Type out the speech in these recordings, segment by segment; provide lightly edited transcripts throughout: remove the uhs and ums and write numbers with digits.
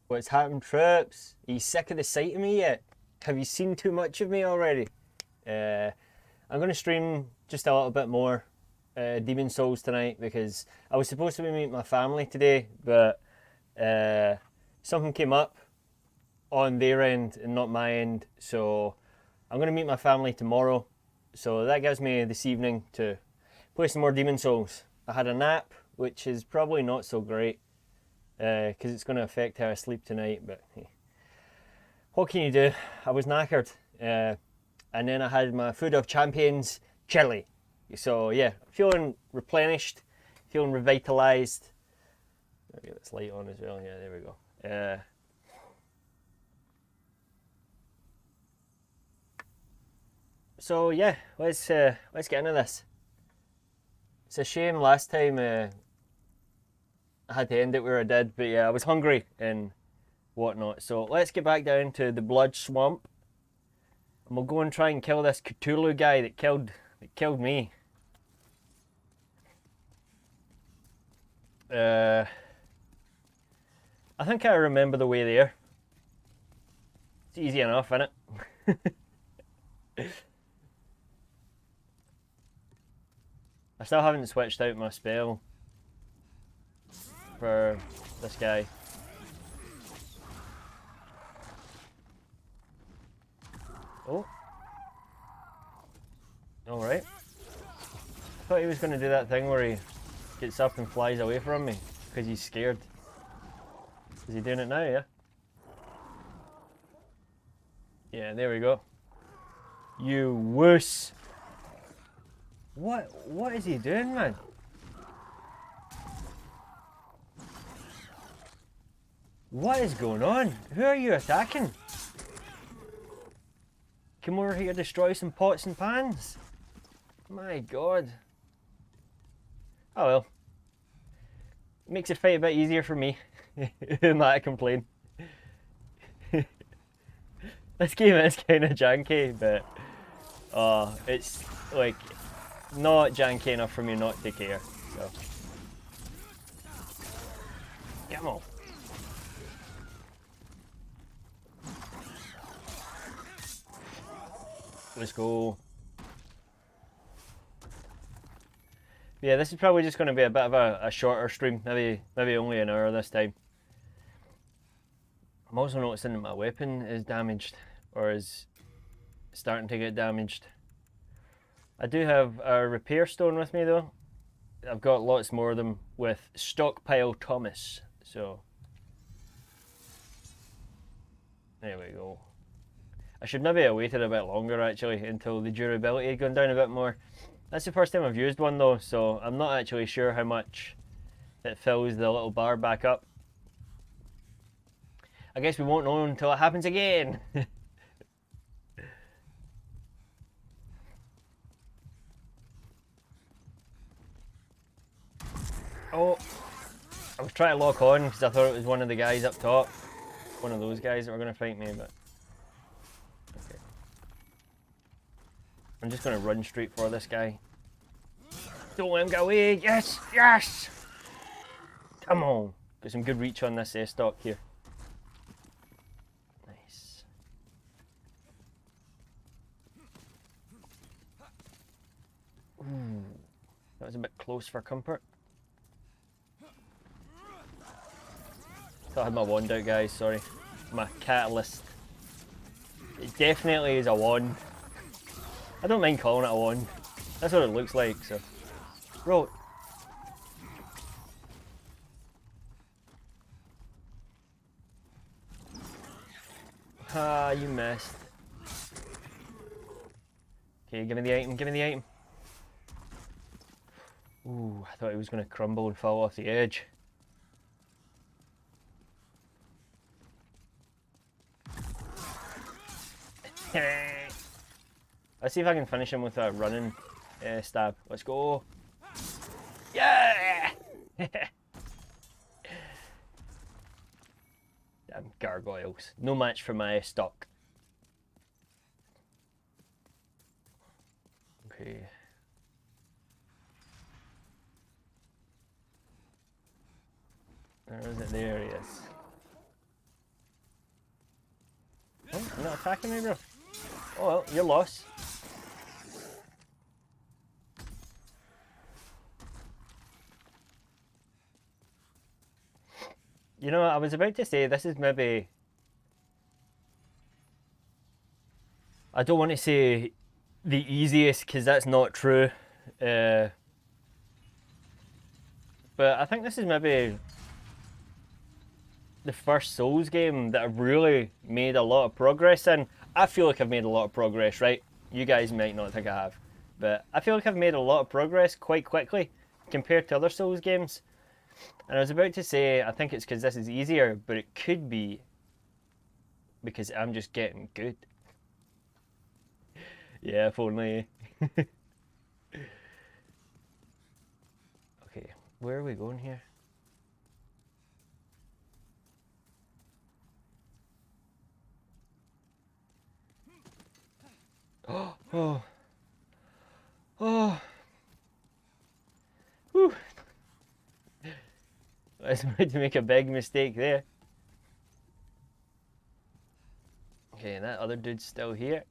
What's happened, Trips? Are you sick of the sight of me yet? Have you seen too much of me already? I'm going to stream just a little bit more Demon Souls tonight because I was supposed to be meeting my family today, but something came up on their end and not my end, so I'm going to meet my family tomorrow. So that gives me this evening to play some more Demon Souls. I had a nap, which is probably not so great because it's going to affect how I sleep tonight, but hey, what can you do? I was knackered. And then I had my food of champions, chili. So yeah, feeling replenished, feeling revitalized. I'll get this light on as well. Yeah, there we go. So yeah, let's get into this. It's a shame last time I had to end it where I did, but yeah, I was hungry and whatnot. So let's get back down to the Blood Swamp. And we'll go and try and kill this Cthulhu guy that killed me. I think I remember the way there. It's easy enough, isn't it? I still haven't switched out my spell for this guy. Oh. Alright. I thought he was going to do that thing where he gets up and flies away from me because he's scared. Is he doing it now, yeah? Yeah, there we go. You wuss. What is he doing, man? What is going on? Who are you attacking? Come over here, destroy some pots and pans. My god. Oh well. Makes the fight a bit easier for me. Who am I to complain? This game is kind of janky, but it's like not janky enough for me not to care. So. Come on. Let's go. Yeah, this is probably just going to be a bit of a shorter stream, maybe only an hour this time. I'm also noticing that my weapon is damaged, or is starting to get damaged. I do have a repair stone with me though. I've got lots more of them with Stockpile Thomas, so there we go. I should maybe have waited a bit longer actually until the durability had gone down a bit more. That's the first time I've used one though, so I'm not actually sure how much it fills the little bar back up. I guess we won't know until it happens again. Oh, I was trying to lock on because I thought it was one of the guys up top. One of those guys that were going to fight me, but... Okay. I'm just going to run straight for this guy. Don't let him get away! Yes! Yes! Come on! Got some good reach on this stock here. Nice. Ooh, that was a bit close for comfort. Thought I had my wand out, guys, sorry. My catalyst. It definitely is a wand. I don't mind calling it a wand. That's what it looks like, so. Bro. Ah, you missed. Okay, give me the item, give me the item. Ooh, I thought he was going to crumble and fall off the edge. Let's see if I can finish him with a running stab. Let's go. Yeah! Damn gargoyles. No match for my stock. Okay. Where is it? There he is. attacking me, bro? Oh well, you're lost. You know, I was about to say this is maybe... I don't want to say the easiest because that's not true. But I think this is maybe the first Souls game that I've really made a lot of progress in. I feel like I've made a lot of progress, right? You guys might not think I have. But I feel like I've made a lot of progress quite quickly compared to other Souls games. And I was about to say, I think it's because this is easier, but it could be because I'm just getting good. Yeah, if only. Okay, where are we going here? Oh, oh, oh. Whew. I was about to make a big mistake there. Okay, that other dude's still here.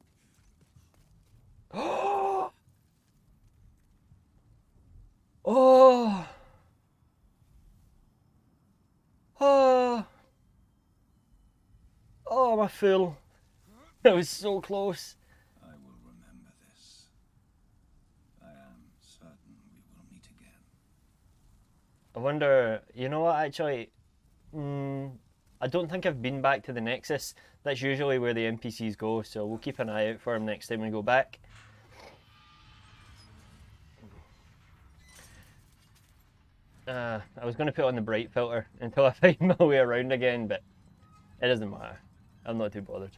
Oh! Oh! Oh! Oh, I'm a fool. That was so close. I will remember this. I am certain we will meet again. I wonder, you know what, actually, I don't think I've been back to the Nexus. That's usually where the NPCs go, so we'll keep an eye out for them next time we go back. I was going to put on the bright filter until I find my way around again, but it doesn't matter. I'm not too bothered.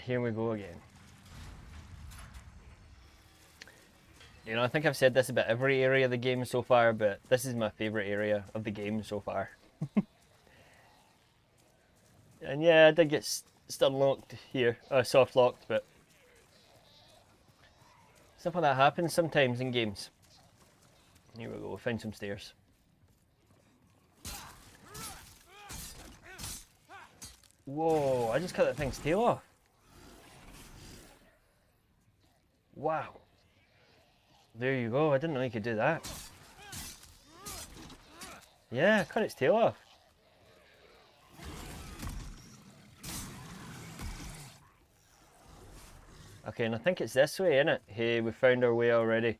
Here we go again. You know, I think I've said this about every area of the game so far, but this is my favourite area of the game so far. And yeah, I did get stun locked here, soft locked, but stuff like that happens sometimes in games. Here we go, we'll find some stairs. Whoa, I just cut that thing's tail off. Wow. There you go, I didn't know you could do that. Yeah, cut its tail off. Okay, and I think it's this way, innit? Hey, we found our way already.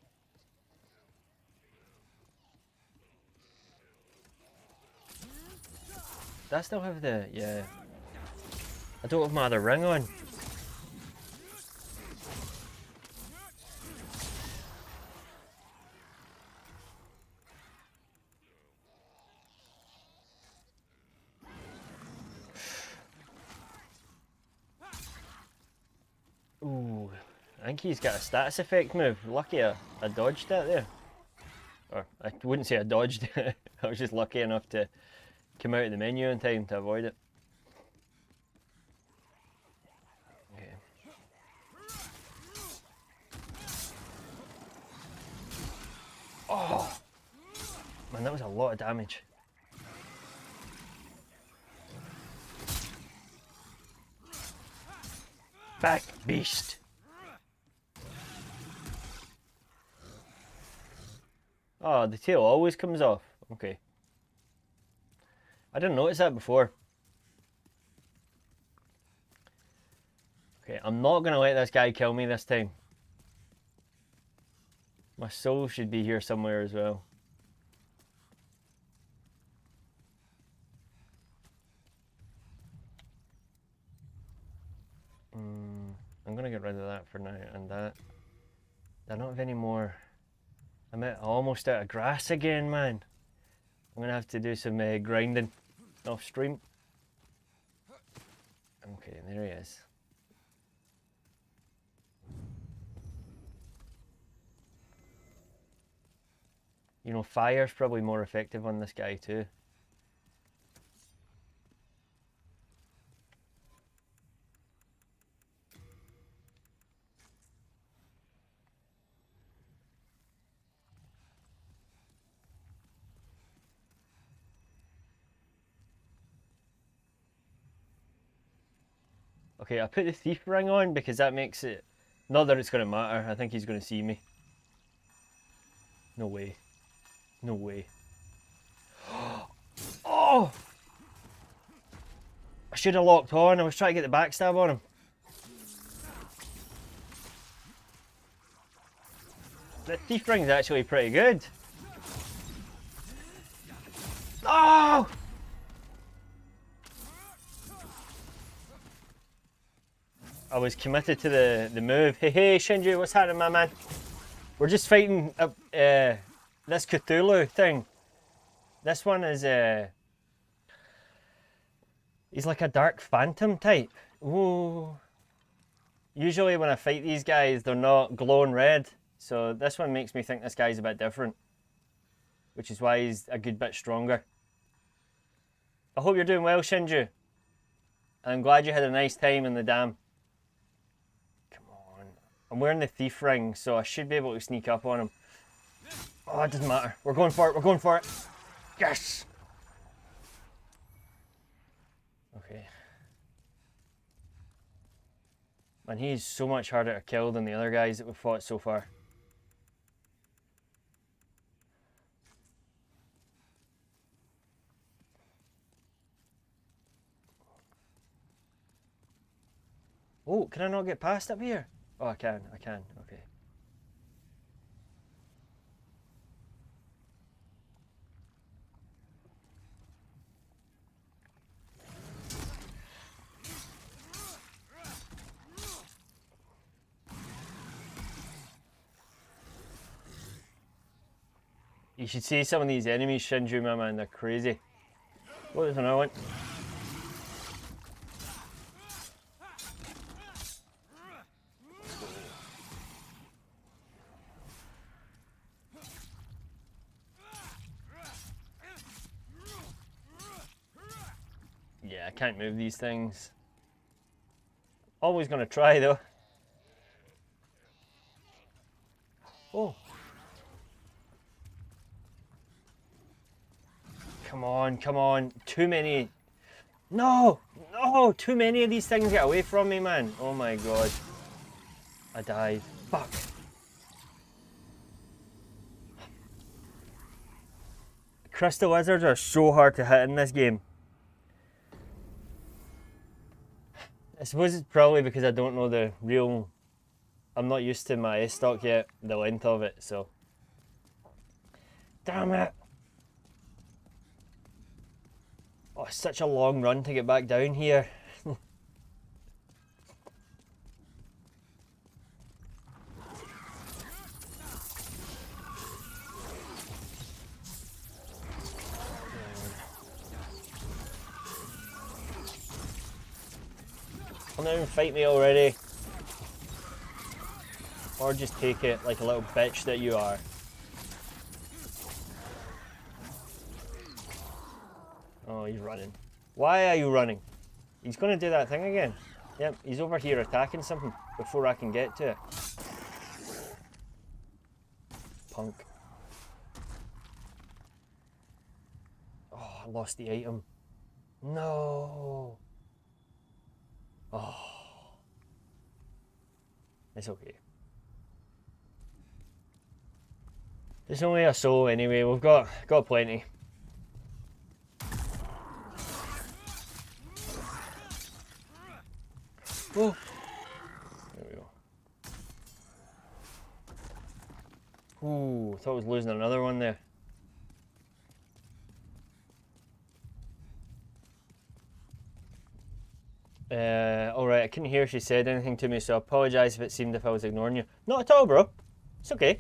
Do I still have the... yeah. I don't have my other ring on. Ooh, I think he's got a status effect move. Lucky I dodged that there. Or, I wouldn't say I dodged it. I was just lucky enough to come out of the menu in time to avoid it. Okay. Oh! Man, that was a lot of damage. Back, beast! Oh, the tail always comes off. Okay. I didn't notice that before. Okay, I'm not gonna let this guy kill me this time. My soul should be here somewhere as well. I'm gonna get rid of that for now, and that. I don't have any more. I'm almost out of grass again, man. I'm gonna have to do some grinding off stream. Okay, there he is. You know, fire's probably more effective on this guy too. Okay, I put the thief ring on because that makes it... Not that it's going to matter. I think he's going to see me. No way. No way. Oh! I should have locked on. I was trying to get the backstab on him. The thief ring's actually pretty good. Oh! I was committed to the move. Hey, hey, Shinju, what's happening, my man? We're just fighting this Cthulhu thing. This one is he's like a dark phantom type. Ooh. Usually when I fight these guys, they're not glowing red. So this one makes me think this guy's a bit different. Which is why he's a good bit stronger. I hope you're doing well, Shinju. I'm glad you had a nice time in the dam. Come on. I'm wearing the thief ring, so I should be able to sneak up on him. Oh, it doesn't matter. We're going for it. We're going for it. Yes! Okay. Man, he's so much harder to kill than the other guys that we've fought so far. Oh, can I not get past up here? Oh, I can, okay. You should see some of these enemies, Shinju, my man, they're crazy. What is another one? Yeah, I can't move these things. Always gonna try though. Oh. Come on, come on. Too many. No! No! Too many of these things get away from me, man. Oh my god. I died. Fuck. Crystal Wizards are so hard to hit in this game. I suppose it's probably because I don't know the real... I'm not used to my S stock yet, the length of it, so... Damn it! Oh, it's such a long run to get back down here. Come down and fight me already. Or just take it like a little bitch that you are. Oh, he's running. Why are you running? He's going to do that thing again. Yep, he's over here attacking something before I can get to it. Punk. Oh, I lost the item. No. Oh. It's okay. It's only a soul anyway, we've got plenty. Oh. There we go. Ooh, thought I was losing another one there. Alright, I couldn't hear if she said anything to me, so I apologise if it seemed if I was ignoring you. Not at all, bro. It's okay.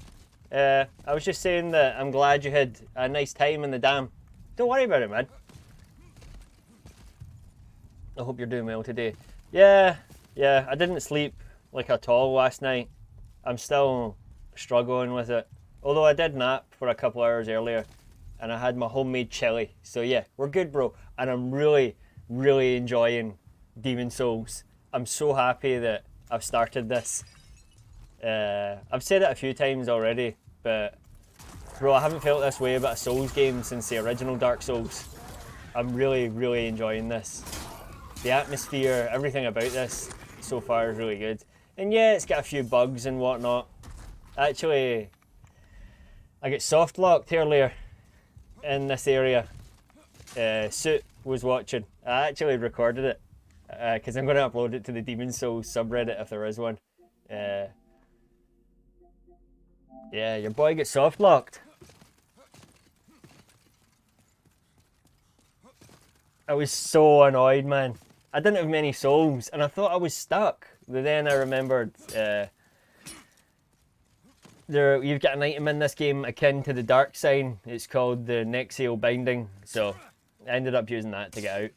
I was just saying that I'm glad you had a nice time in the dam. Don't worry about it, man. I hope you're doing well today. Yeah, I didn't sleep like at all last night. I'm still struggling with it. Although I did nap for a couple hours earlier and I had my homemade chili. So yeah, we're good, bro. And I'm really, really enjoying Demon Souls. I'm so happy that I've started this. I've said it a few times already, but bro, I haven't felt this way about a Souls game since the original Dark Souls. I'm really, really enjoying this. The atmosphere, everything about this. so far is really good. And yeah, it's got a few bugs and whatnot. Actually, I got soft locked earlier in this area. Suit was watching. I actually recorded it because I'm going to upload it to the Demon Souls subreddit if there is one. Yeah, your boy gets soft locked. I was so annoyed, man. I didn't have many souls and I thought I was stuck. But then I remembered you've got an item in this game akin to the dark sign. It's called the Nexial Binding, so I ended up using that to get out.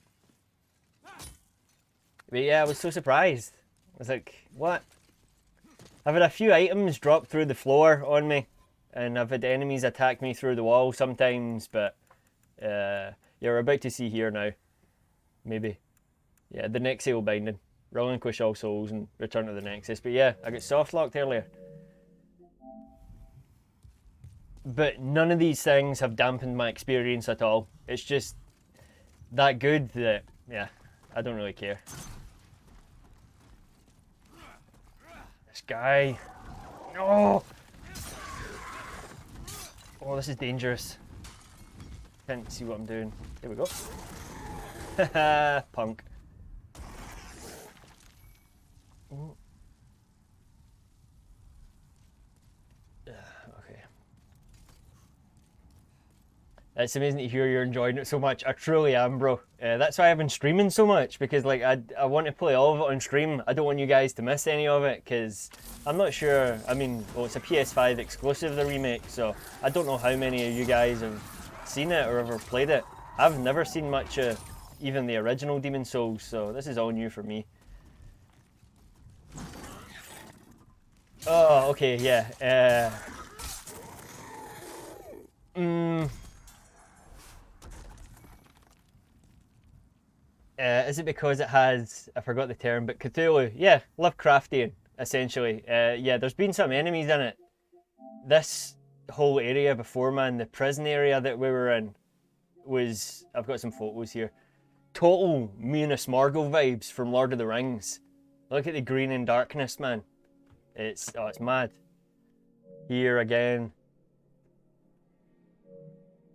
But yeah, I was so surprised. I was like, what? I've had a few items drop through the floor on me, and I've had enemies attack me through the wall sometimes, but you're about to see here now. Maybe. Yeah, the Nexial Binding. Relinquish all souls and return to the Nexus. But yeah, I got soft locked earlier. But none of these things have dampened my experience at all. It's just that good that, yeah, I don't really care. This guy. No! Oh, this is dangerous. Can't see what I'm doing. There we go. Haha, punk. Oh. Okay. It's amazing to hear you're enjoying it so much. I truly am, bro. That's why I've been streaming so much, because like I want to play all of it on stream. I don't want you guys to miss any of it, because I'm not sure. I mean, well, it's a PS5 exclusive, the remake, so I don't know how many of you guys have seen it or ever played it. I've never seen much of even the original Demon Souls, so this is all new for me. Oh, okay, yeah. Is it because it has, I forgot the term, but Cthulhu? Yeah, Lovecraftian, essentially. Yeah, there's been some enemies in it. This whole area before, man, the prison area that we were in was, I've got some photos here, total Minas Morgul vibes from Lord of the Rings. Look at the green and darkness, man. It's mad. Here again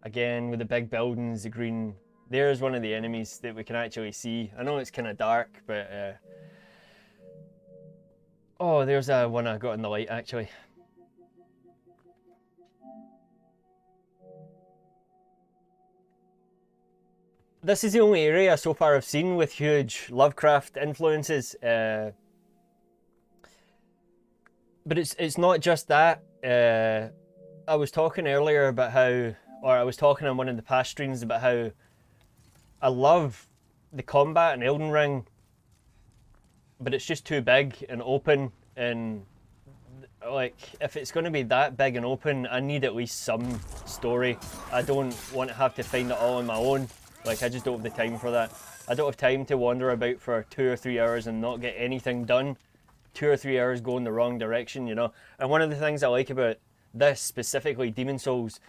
with the big buildings, the green. There's one of the enemies that we can actually see. I know it's kind of dark, but oh, there's one I got in the light actually. This is the only area so far I've seen with huge Lovecraft influences. But it's not just that. I was talking earlier about how, or I was talking on one of the past streams about how I love the combat in Elden Ring, but it's just too big and open, and like if it's going to be that big and open, I need at least some story. I don't want to have to find it all on my own. Like, I just don't have the time for that. I don't have time to wander about for 2 or 3 hours and not get anything done. 2 or 3 hours going the wrong direction, you know. And one of the things I like about this, specifically Demon Souls,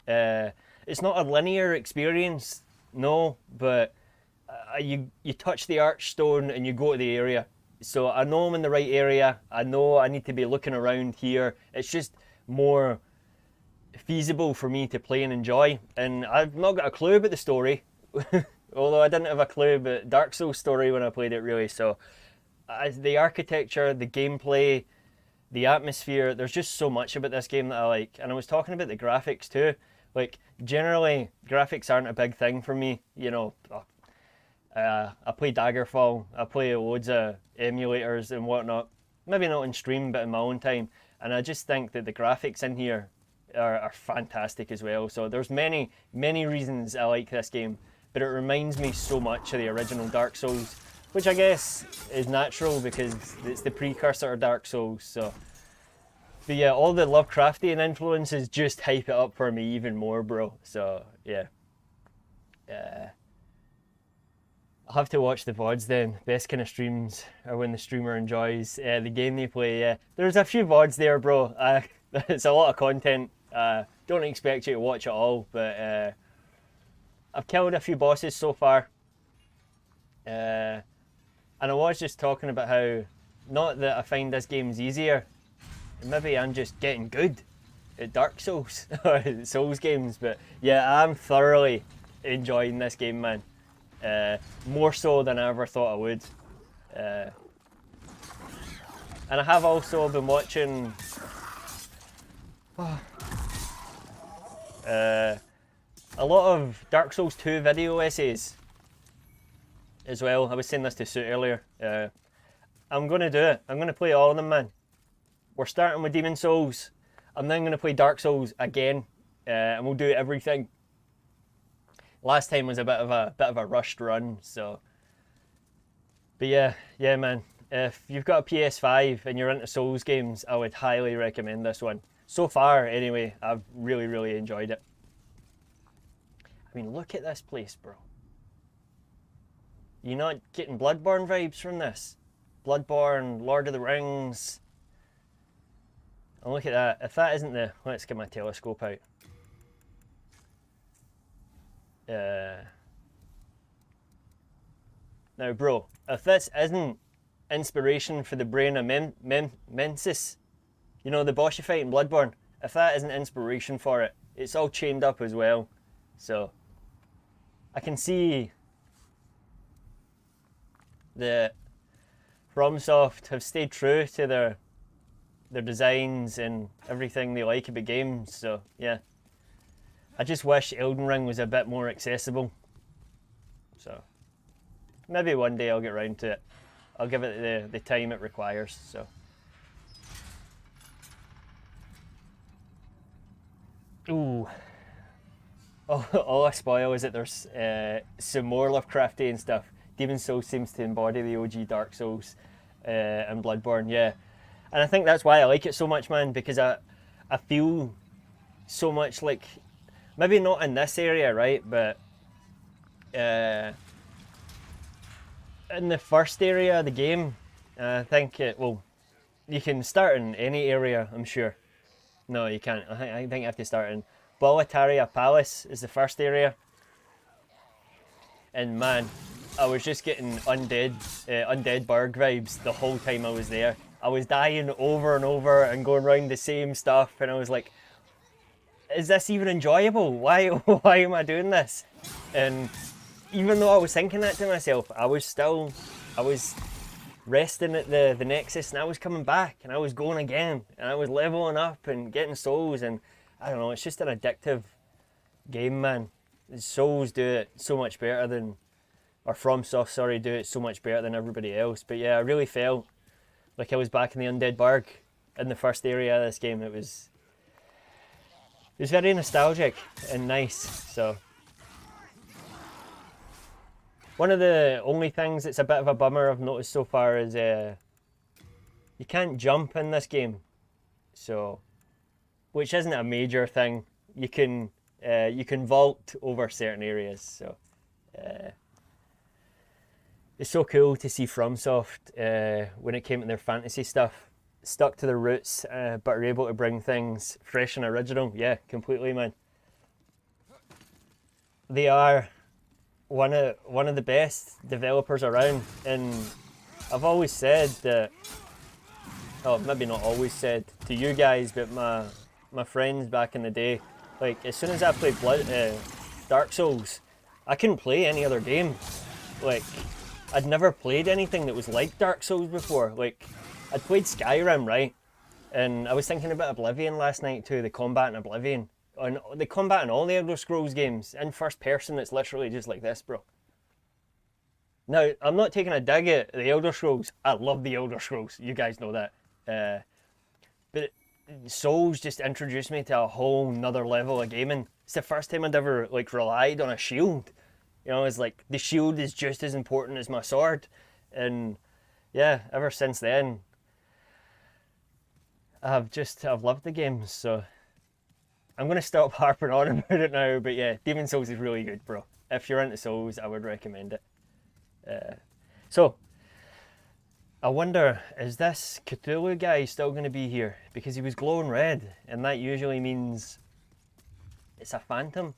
it's not a linear experience, no, but you touch the archstone and you go to the area. So I know I'm in the right area. I know I need to be looking around here. It's just more feasible for me to play and enjoy. And I've not got a clue about the story, although I didn't have a clue about Dark Souls story when I played it, really. So the architecture, the gameplay, the atmosphere, there's just so much about this game that I like. And I was talking about the graphics too. Like, generally, graphics aren't a big thing for me. You know, I play Daggerfall, I play loads of emulators and whatnot. Maybe not on stream, but in my own time. And I just think that the graphics in here are fantastic as well. So there's many, many reasons I like this game. But it reminds me so much of the original Dark Souls, which I guess is natural because it's the precursor to Dark Souls. So, but yeah, all the Lovecraftian influences just hype it up for me even more, bro. So yeah, I'll have to watch the VODs then. Best kind of streams are when the streamer enjoys the game they play. Yeah, there's a few VODs there, bro. It's a lot of content. Don't expect you to watch it all, but I've killed a few bosses so far. And I was just talking about how Not that I find this game's easier. Maybe I'm just getting good at Dark Souls or Souls games, but yeah, I'm thoroughly enjoying this game, man. More so than I ever thought I would. And I have also been watching a lot of Dark Souls 2 video essays as well. I was saying this to Sue earlier. I'm going to do it. I'm going to play all of them, man. We're starting with Demon Souls. I'm then going to play Dark Souls again, and we'll do everything. Last time was a bit of a rushed run, so. But yeah, man. If you've got a PS5 and you're into Souls games, I would highly recommend this one. So far, anyway, I've really, really enjoyed it. I mean, look at this place, bro. You're not getting Bloodborne vibes from this? Bloodborne, Lord of the Rings. And look at that. If that isn't the... Let's get my telescope out. Now, bro, if this isn't inspiration for the brain of Mensis, you know, the boss you fight in Bloodborne, if that isn't inspiration for it, it's all chained up as well. So, I can see that FromSoft have stayed true to their designs and everything they like about games, so yeah. I just wish Elden Ring was a bit more accessible. So, maybe one day I'll get round to it. I'll give it the time it requires, so. Ooh. Oh, all I spoil is that there's some more Lovecraftian stuff. Demon Souls seems to embody the OG Dark Souls and Bloodborne, yeah. And I think that's why I like it so much, man, because I feel so much like, maybe not in this area, right, but in the first area of the game, I think well, you can start in any area, I'm sure. No, you can't. I think you have to start in Boletaria Palace is the first area. And man, I was just getting undead Burg vibes the whole time I was there. I was dying over and over and going around the same stuff, and I was like, is this even enjoyable? Why am I doing this? And even though I was thinking that to myself, I was resting at the Nexus, and I was coming back, and I was going again, and I was leveling up and getting souls, and I don't know, it's just an addictive game, man. Souls do it so much better than, or FromSoft, sorry, do it so much better than everybody else. But yeah, I really felt like I was back in the Undead Burg in the first area of this game. It was very nostalgic and nice. So one of the only things that's a bit of a bummer I've noticed so far is you can't jump in this game. So, which isn't a major thing. You can vault over certain areas. So it's so cool to see FromSoft when it came to their fantasy stuff, stuck to their roots, but are able to bring things fresh and original. Yeah, completely, man. They are one of the best developers around, and I've always said that. Oh, maybe not always said to you guys, but my friends back in the day, like as soon as I played Dark Souls, I couldn't play any other game. Like, I'd never played anything that was like Dark Souls before. Like, I'd played Skyrim, right? And I was thinking about Oblivion last night too, the combat in Oblivion. And the combat in all the Elder Scrolls games, in first person, it's literally just like this, bro. Now, I'm not taking a dig at the Elder Scrolls. I love the Elder Scrolls. You guys know that. But Souls just introduced me to a whole nother level of gaming. It's the first time I'd ever like relied on a shield. You know, it's like the shield is just as important as my sword. And yeah, ever since then, I've loved the game. So I'm going to stop harping on about it now. But yeah, Demon Souls is really good, bro. If you're into Souls, I would recommend it. So, I wonder, is this Cthulhu guy still going to be here? Because he was glowing red, and that usually means it's a phantom.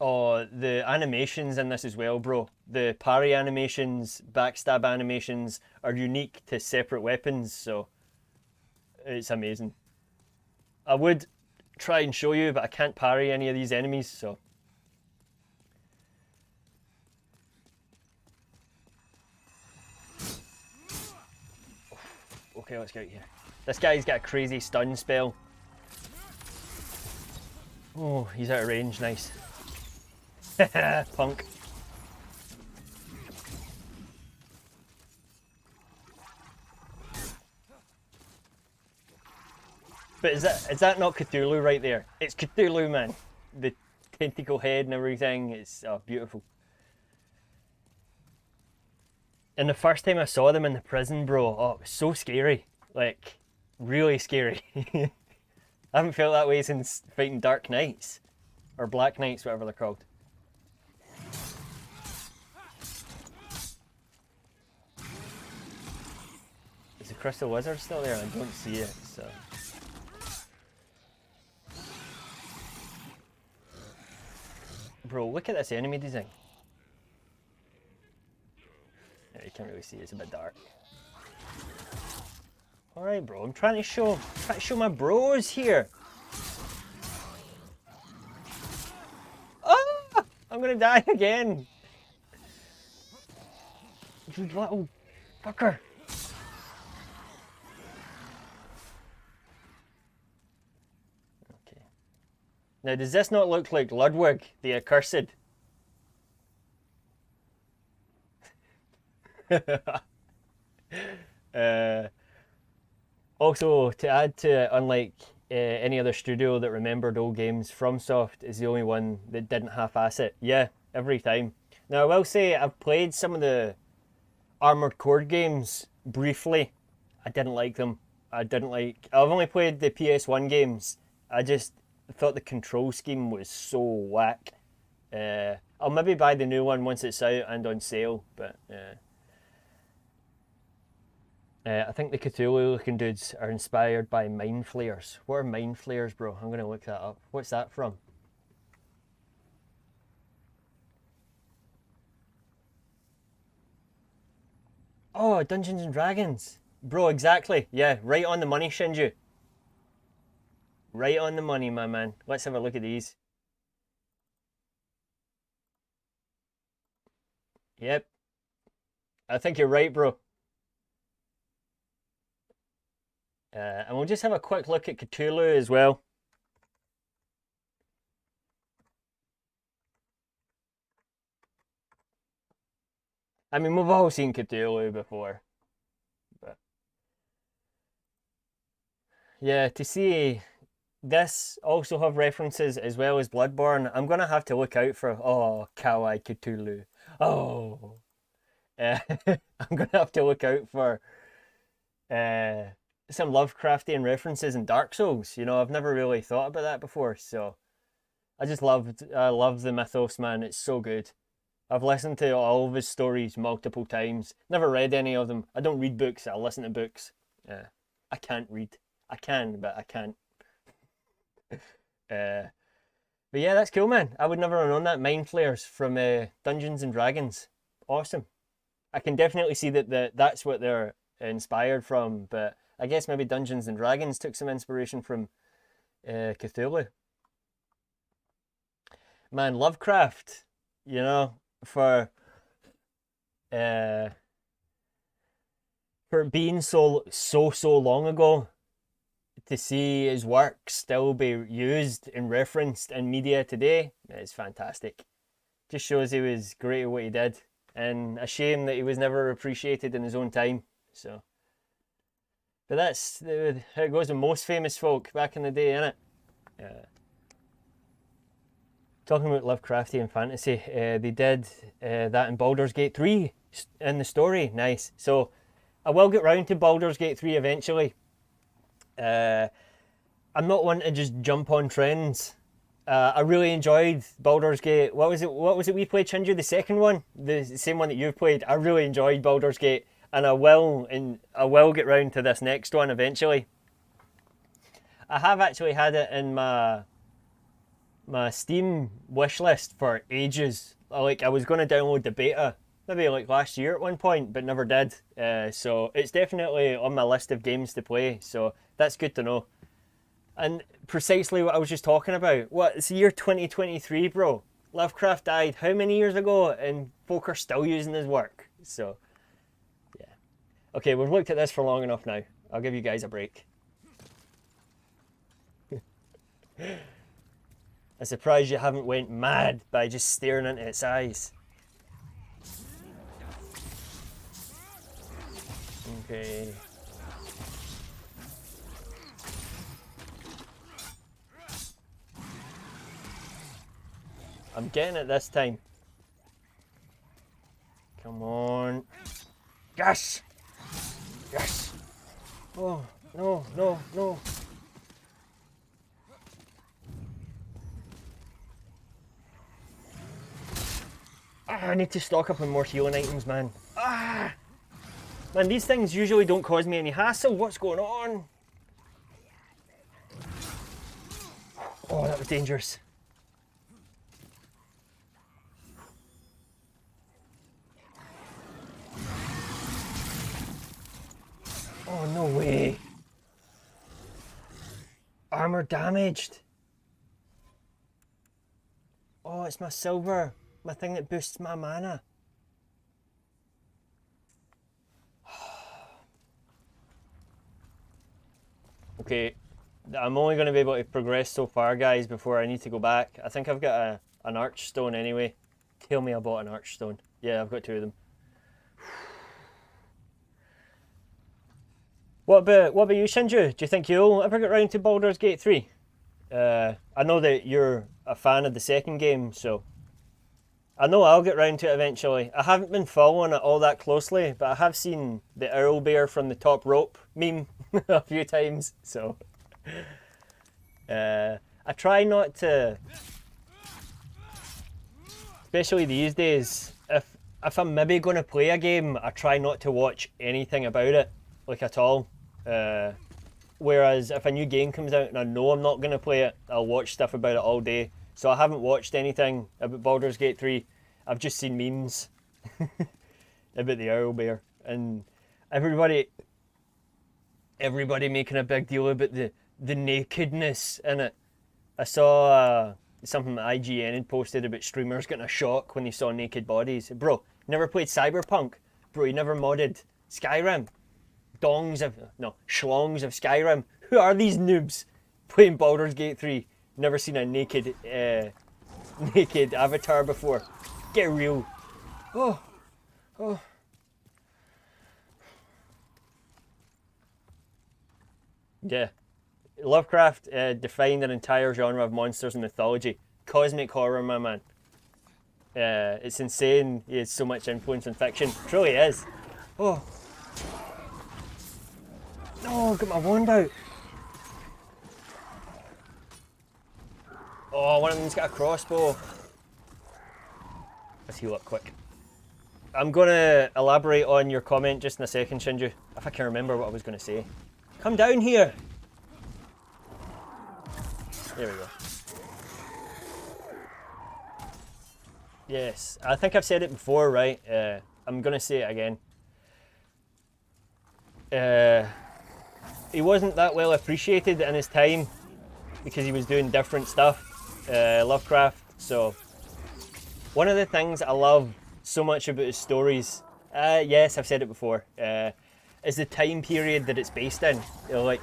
Oh, the animations in this as well, bro. The parry animations, backstab animations are unique to separate weapons, so it's amazing. I would try and show you, but I can't parry any of these enemies, so. Okay, let's get out here. This guy's got a crazy stun spell. Oh, he's out of range, nice. Punk. But is that not Cthulhu right there? It's Cthulhu, man. The tentacle head and everything, it's beautiful. And the first time I saw them in the prison, bro, oh, it was so scary. Like, really scary. I haven't felt that way since fighting Dark Knights. Or Black Knights, whatever they're called. Is the Crystal Wizard still there? I don't see it, so... Bro, look at this enemy design. Yeah, you can't really see it, it's a bit dark. Alright, bro, I'm trying to show my bros here. Ah! I'm gonna die again. You little fucker. Okay. Now, does this not look like Ludwig, the Accursed? Also, to add to it, unlike any other studio that remembered old games, FromSoft is the only one that didn't half-ass it. Yeah, every time. Now, I will say I've played some of the Armored Core games briefly. I didn't like them. I've only played the PS1 games. I just thought the control scheme was so whack. I'll maybe buy the new one once it's out and on sale, but I think the Cthulhu looking dudes are inspired by Mind Flayers. What are Mind Flayers, bro? I'm going to look that up. What's that from? Oh, Dungeons and Dragons. Bro, exactly. Yeah, right on the money, Shinju. Right on the money, my man. Let's have a look at these. Yep. I think you're right, bro. And we'll just have a quick look at Cthulhu as well. I mean, we've all seen Cthulhu before. But yeah, to see this also have references as well as Bloodborne, I'm going to have to look out for, oh, Kawaii Cthulhu. Oh. I'm going to have to look out for some Lovecraftian references in Dark Souls. You know, I've never really thought about that before, so I love the mythos, man. It's so good. I've listened to all of his stories multiple times. Never read any of them. I don't read books. I listen to books. I can't read. I can, but I can't. But yeah, that's cool, man. I would never have known that. Mind Flayers from Dungeons and Dragons. Awesome. I can definitely see that that's what they're inspired from, but I guess maybe Dungeons and Dragons took some inspiration from Cthulhu. Man, Lovecraft, you know, for being so long ago, to see his work still be used and referenced in media today is fantastic. Just shows he was great at what he did, and a shame that he was never appreciated in his own time. So, but that's how it goes with most famous folk back in the day, innit? Talking about Lovecraftian fantasy, they did that in Baldur's Gate 3 in the story. Nice. So I will get round to Baldur's Gate 3 eventually. I'm not one to just jump on trends. I really enjoyed Baldur's Gate. What was it we played, Shinju? The second one? The same one that you've played. I really enjoyed Baldur's Gate, and I will get round to this next one eventually. I have actually had it in my my Steam wish list for ages. Like I was going to download the beta maybe like last year at one point, but never did. So it's definitely on my list of games to play. So that's good to know. And precisely what I was just talking about. What, it's the year 2023, bro. Lovecraft died how many years ago, and folk are still using his work. So, yeah. Okay, we've looked at this for long enough now. I'll give you guys a break. I'm surprised you haven't went mad by just staring into its eyes. Okay. I'm getting it this time. Come on. Yes! Yes! Oh, no, no, no. I need to stock up on more healing items, man. Man, these things usually don't cause me any hassle. What's going on? Oh, that was dangerous. Oh, no way. Armor damaged. Oh, it's my silver. My thing that boosts my mana. Okay, I'm only going to be able to progress so far, guys, before I need to go back. I think I've got an archstone anyway. Tell me I bought an archstone. Yeah, I've got 2 of them. What about you, Shinju? Do you think you'll ever get round to Baldur's Gate 3? I know that you're a fan of the second game, so I know I'll get round to it eventually. I haven't been following it all that closely, but I have seen the owl bear from the top rope meme a few times, so I try not to, especially these days, if I'm maybe going to play a game, I try not to watch anything about it, like at all. Whereas if a new game comes out and I know I'm not going to play it, I'll watch stuff about it all day. So I haven't watched anything about Baldur's Gate 3. I've just seen memes about the owl bear, and everybody making a big deal about the nakedness in it. I saw something that IGN had posted about streamers getting a shock when they saw naked bodies. Bro, never played Cyberpunk? Bro, you never modded Skyrim? Schlongs of Skyrim. Who are these noobs playing Baldur's Gate 3? Never seen a naked avatar before. Get real. Oh. Yeah. Lovecraft defined an entire genre of monsters and mythology. Cosmic horror, my man. It's insane. He has so much influence in fiction. Truly is. Oh. No, got my wand out. Oh, one of them's got a crossbow. Let's heal up quick. I'm going to elaborate on your comment just in a second, Shinju, if I can remember what I was going to say. Come down here. There we go. Yes, I think I've said it before, right? I'm going to say it again. He wasn't that well appreciated in his time because he was doing different stuff, Lovecraft. So one of the things I love so much about his stories, yes, I've said it before, is the time period that it's based in. You know, like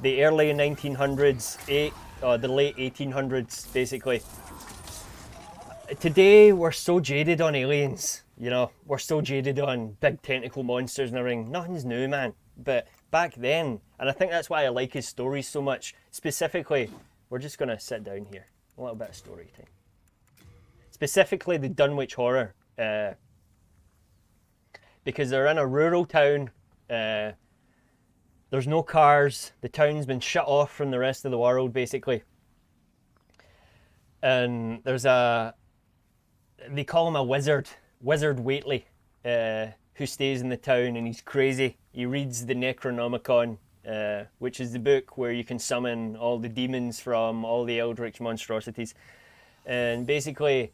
the early 1900s, the late 1800s, basically. Today we're so jaded on aliens, you know, we're so jaded on big tentacle monsters and everything. Nothing's new, man. But back then, and I think that's why I like his stories so much. Specifically, we're just going to sit down here. A little bit of story time. Specifically the Dunwich Horror. Because they're in a rural town. There's no cars. The town's been shut off from the rest of the world, basically. And there's they call him a wizard. Wizard Whately. Who stays in the town, and he's crazy. He reads the Necronomicon, which is the book where you can summon all the demons from all the eldritch monstrosities. and basically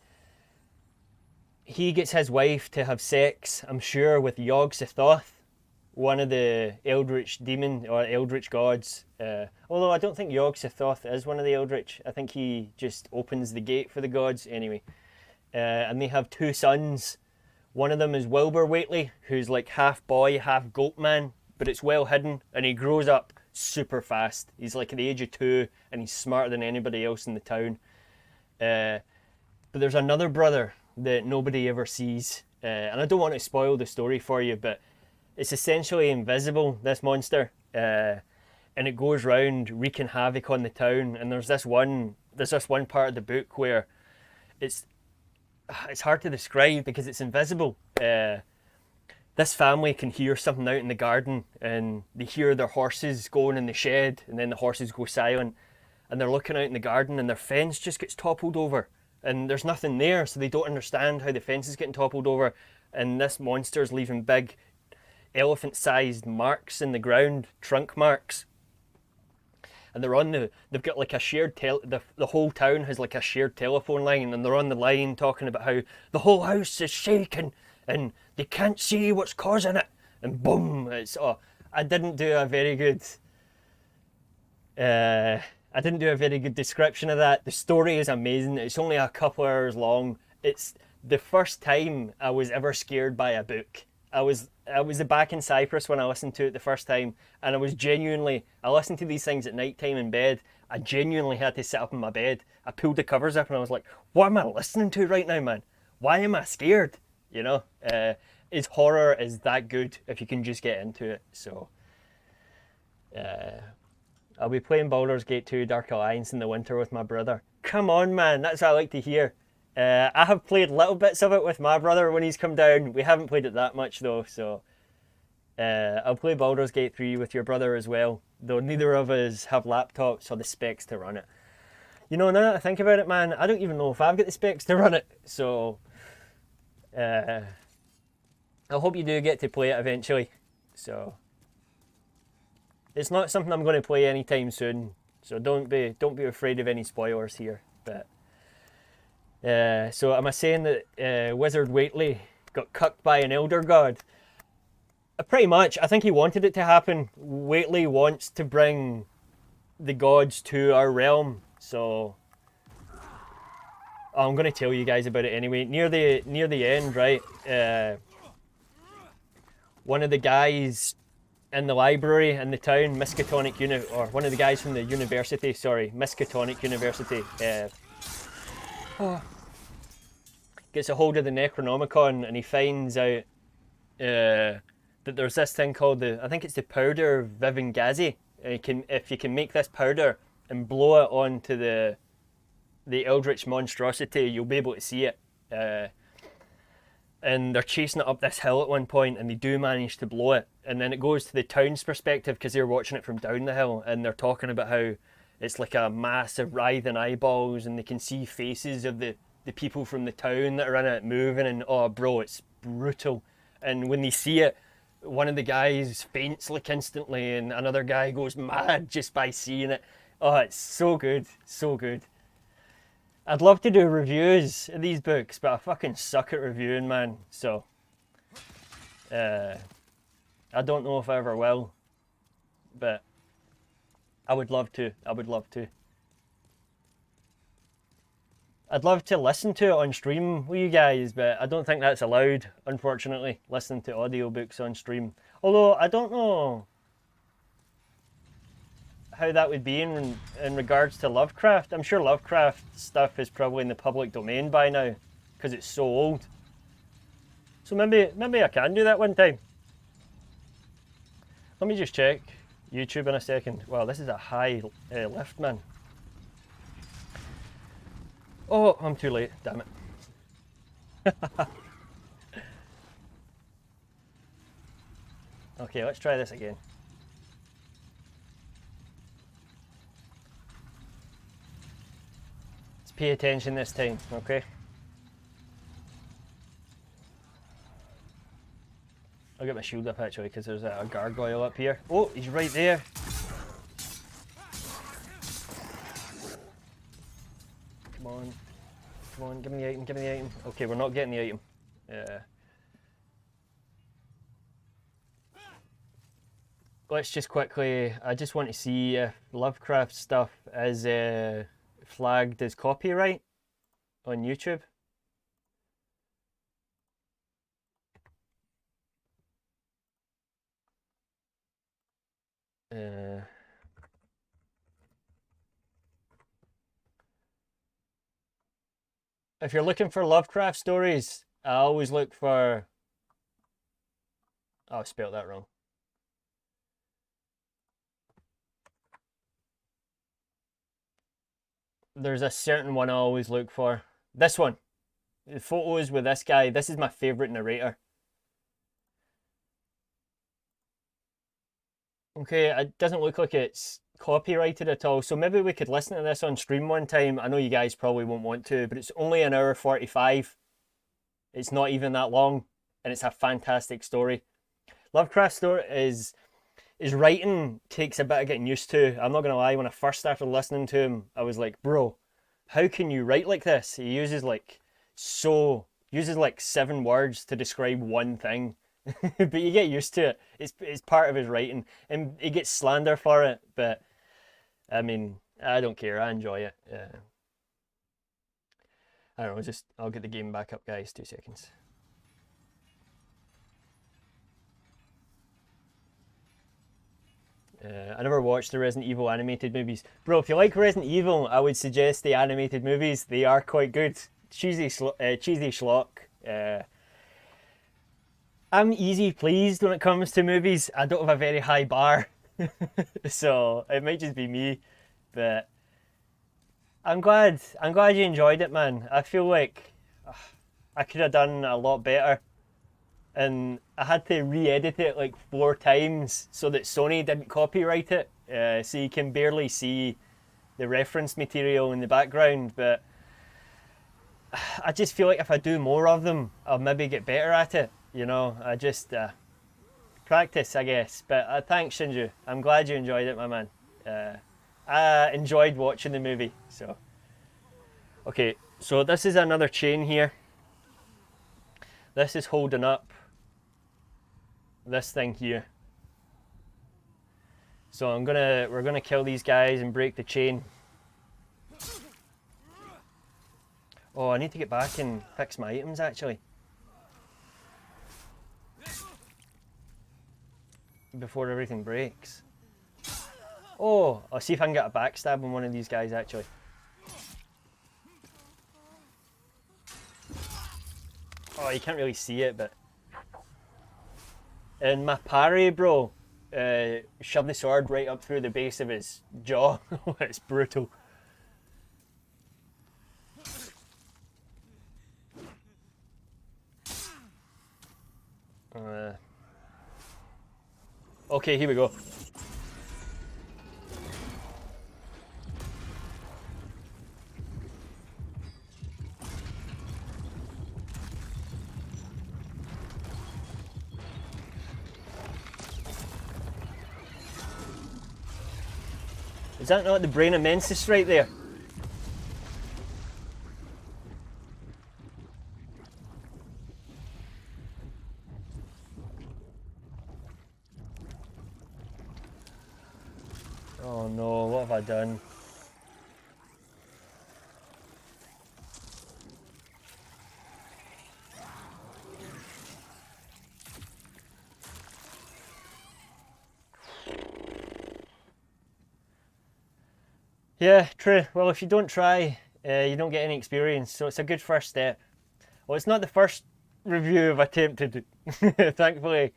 he gets his wife to have sex, I'm sure, with Yog-Sothoth, one of the Eldritch demon or Eldritch gods. Although I don't think Yog-Sothoth is one of the Eldritch. I think he just opens the gate for the gods anyway. And they have 2 sons. One of them is Wilbur Whately, who's like half boy, half goat man, but it's well hidden, and he grows up super fast. He's like at the age of 2, and he's smarter than anybody else in the town. But there's another brother that nobody ever sees, and I don't want to spoil the story for you, but it's essentially invisible, this monster, and it goes round wreaking havoc on the town. And there's this one part of the book where it's hard to describe because it's invisible. This family can hear something out in the garden, and they hear their horses going in the shed, and then the horses go silent, and they're looking out in the garden, and their fence just gets toppled over, and there's nothing there, so they don't understand how the fence is getting toppled over, and this monster's leaving big elephant-sized marks in the ground, trunk marks. And they've got like a shared the whole town has like a shared telephone line, and they're on the line talking about how the whole house is shaking and they can't see what's causing it. And boom, I didn't do a very good description of that. The story is amazing. It's only a couple hours long. It's the first time I was ever scared by a book. I was back in Cyprus when I listened to it the first time, and I listened to these things at night time in bed. I genuinely had to sit up in my bed. I pulled the covers up and I was like, what am I listening to right now, man? Why am I scared? You know, horror is that good if you can just get into it. So I'll be playing Baldur's Gate 2 Dark Alliance in the winter with my brother. Come on, man, that's what I like to hear. I have played little bits of it with my brother when he's come down. We haven't played it that much though, so I'll play Baldur's Gate 3 with your brother as well, though neither of us have laptops or the specs to run it. You know, now that I think about it, man, I don't even know if I've got the specs to run it, so I hope you do get to play it eventually. So it's not something I'm going to play anytime soon, so don't be afraid of any spoilers here. But so am I saying that Wizard Whately got cucked by an elder god? Pretty much. I think he wanted it to happen. Whately wants to bring the gods to our realm, so I'm going to tell you guys about it anyway. Near the end, right? One of the guys in the library in the town, one of the guys from the university, Miskatonic University, gets a hold of the Necronomicon, and he finds out that there's this thing called I think it's the powder Vivengazi. If you can make this powder and blow it onto the eldritch monstrosity, you'll be able to see it. And they're chasing it up this hill at one point, and they do manage to blow it. And then it goes to the town's perspective because they're watching it from down the hill, and they're talking about how it's like a massive writhing eyeballs, and they can see faces of the people from the town that are in it moving, and oh bro, it's brutal. And when they see it, one of the guys faints like instantly, and another guy goes mad just by seeing it. Oh, it's so good, so good. I'd love to do reviews of these books, but I fucking suck at reviewing, man. So I don't know if I ever will, but I would love to. I'd love to listen to it on stream with you guys, but I don't think that's allowed, unfortunately, listening to audiobooks on stream. Although, I don't know how that would be in regards to Lovecraft. I'm sure Lovecraft stuff is probably in the public domain by now, because it's so old. So maybe I can do that one time. Let me just check YouTube in a second. Wow, this is a high lift, man. Oh, I'm too late, damn it. Okay, let's try this again. Let's pay attention this time, okay? I'll get my shield up actually, because there's a gargoyle up here. Oh, he's right there. Come on. give me the item, give me the item. Okay, we're not getting the item. Let's just quickly, I just want to see if Lovecraft stuff is flagged as copyright on YouTube. If you're looking for Lovecraft stories, I always look for... Oh, I spelled that wrong. There's a certain one I always look for. This one. The photos with this guy. This is my favourite narrator. Okay, it doesn't look like it's copyrighted at all, so maybe we could listen to this on stream one time. I know you guys probably won't want to, but it's only an hour 45. It's not even that long, and it's a fantastic story. Lovecraft's story is... His writing takes a bit of getting used to. I'm not going to lie, when I first started listening to him, I was like, bro, how can you write like this? He uses like 7 words to describe one thing. But you get used to it. It's part of his writing. And he gets slander for it, but I mean, I don't care. I enjoy it. I don't know, I'll get the game back up, guys. 2 seconds. I never watched the Resident Evil animated movies. Bro, if you like Resident Evil, I would suggest the animated movies. They are quite good. Cheesy schlock. I'm easy pleased when it comes to movies. I don't have a very high bar. So it might just be me. But I'm glad you enjoyed it, man. I feel like I could have done a lot better. And I had to re-edit it like 4 times so that Sony didn't copyright it. So you can barely see the reference material in the background. But I just feel like if I do more of them, I'll maybe get better at it. You know, I just practice, I guess. But thanks, Shinju. I'm glad you enjoyed it, my man. I enjoyed watching the movie. So, okay, so this is another chain here. This is holding up this thing here. So we're gonna kill these guys and break the chain. Oh, I need to get back and fix my items actually. Before everything breaks. Oh, I'll see if I can get a backstab on one of these guys actually. Oh, you can't really see it, but... And my parry, bro, shoved the sword right up through the base of his jaw. It's brutal. Okay, here we go. Is that not the brain of Mensis right there? Oh no, what have I done? Yeah, true. Well, if you don't try, you don't get any experience, so it's a good first step. Well, it's not the first review I've attempted. Thankfully,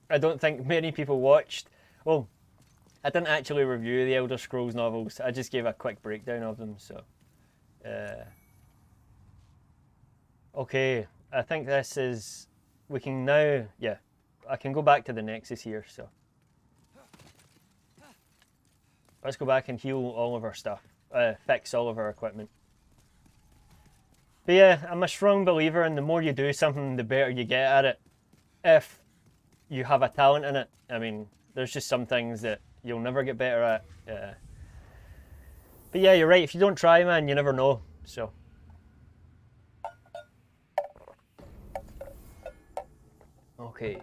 I don't think many people watched. Well, I didn't actually review the Elder Scrolls novels. I just gave a quick breakdown of them, so... Okay, I think this is... We can now... Yeah, I can go back to the Nexus here, so... Let's go back and heal all of our stuff. Fix all of our equipment. But yeah, I'm a strong believer in the more you do something, the better you get at it. If you have a talent in it. I mean, there's just some things that you'll never get better at. But yeah, you're right. If you don't try, man, you never know. So, Okay.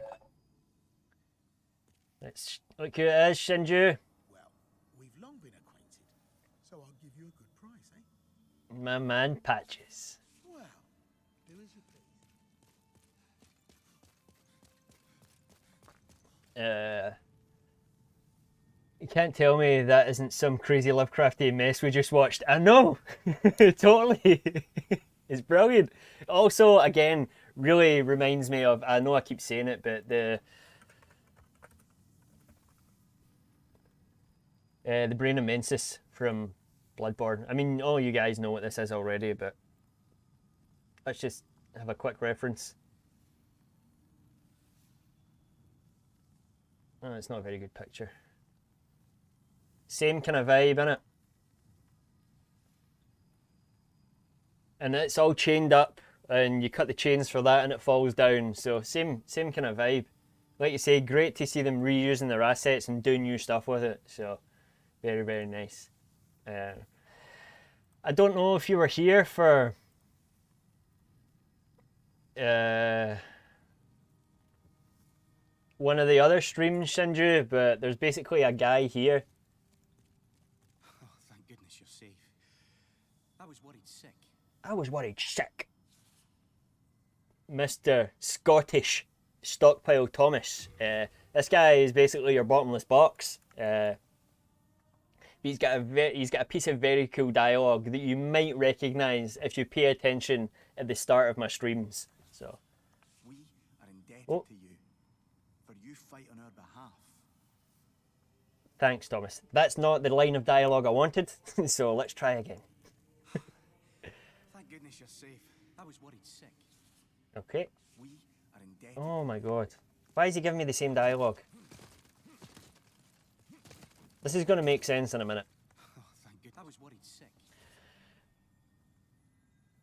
Let's look who it is, Shinju. Well, we've long been acquainted, so I'll give you a good price, eh? My man Patches. Well, do as you please. You can't tell me that isn't some crazy Lovecrafty mess we just watched. I know! Totally! It's brilliant. Also, again, really reminds me of, I know I keep saying it, but the brain of Mensis from Bloodborne. I mean, all you guys know what this is already, but let's just have a quick reference. Oh, it's not a very good picture. Same kind of vibe, innit? And it's all chained up, and you cut the chains for that, and it falls down. So same kind of vibe. Like you say, great to see them reusing their assets and doing new stuff with it. So very, very nice. I don't know if you were here for one of the other streams, Shinju, but there's basically a guy here. Oh, thank goodness you're safe. I was worried sick. I was worried sick. Mr. Scottish Stockpile Thomas. This guy is basically your bottomless box. He's got a piece of very cool dialogue that you might recognise if you pay attention at the start of my streams. So We are indebted Oh. to you, for you fight on our behalf. thanks, Thomas. That's not the line of dialogue I wanted, so let's try again. Thank goodness you're safe. I was worried sick. Okay. We are indebted. Oh my god. Why is he giving me the same dialogue? This is going to make sense in a minute. Oh, thank goodness. I was worried sick.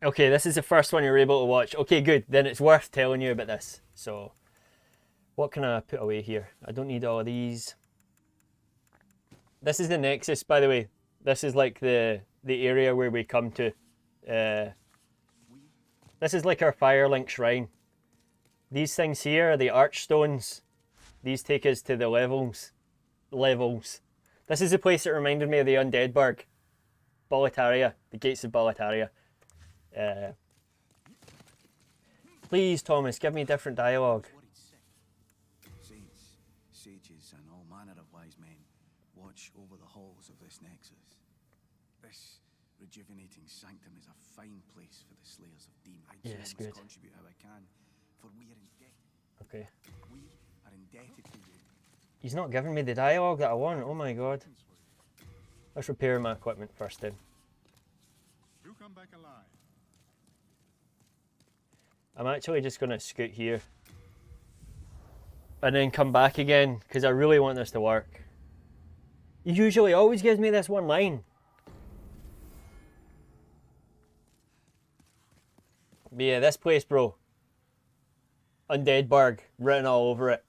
Okay, this is the first one you're able to watch. Okay, good. Then it's worth telling you about this. So, what can I put away here? I don't need all of these. This is the Nexus, by the way. This is like the area where we come to. This is like our Firelink shrine. These things here are the archstones. These take us to the levels. This is the place that reminded me of the Undead Burg. Boletaria. The gates of Boletaria. Please, Thomas, give me different dialogue. Worried sick. Saints, sages, and all manner of wise men watch over the halls of this nexus. This rejuvenating sanctum is a fine place for the slayers of demons. I too Yes, must good. contribute how I can, for we are indebted. Okay. We are indebted to you. He's not giving me the dialogue that I want. Oh my god. Let's repair my equipment first then. You come back alive. I'm actually just going to scoot here. And then come back again, because I really want this to work. He usually always gives me this one line. But yeah, this place, bro. Undead Burg, written all over it.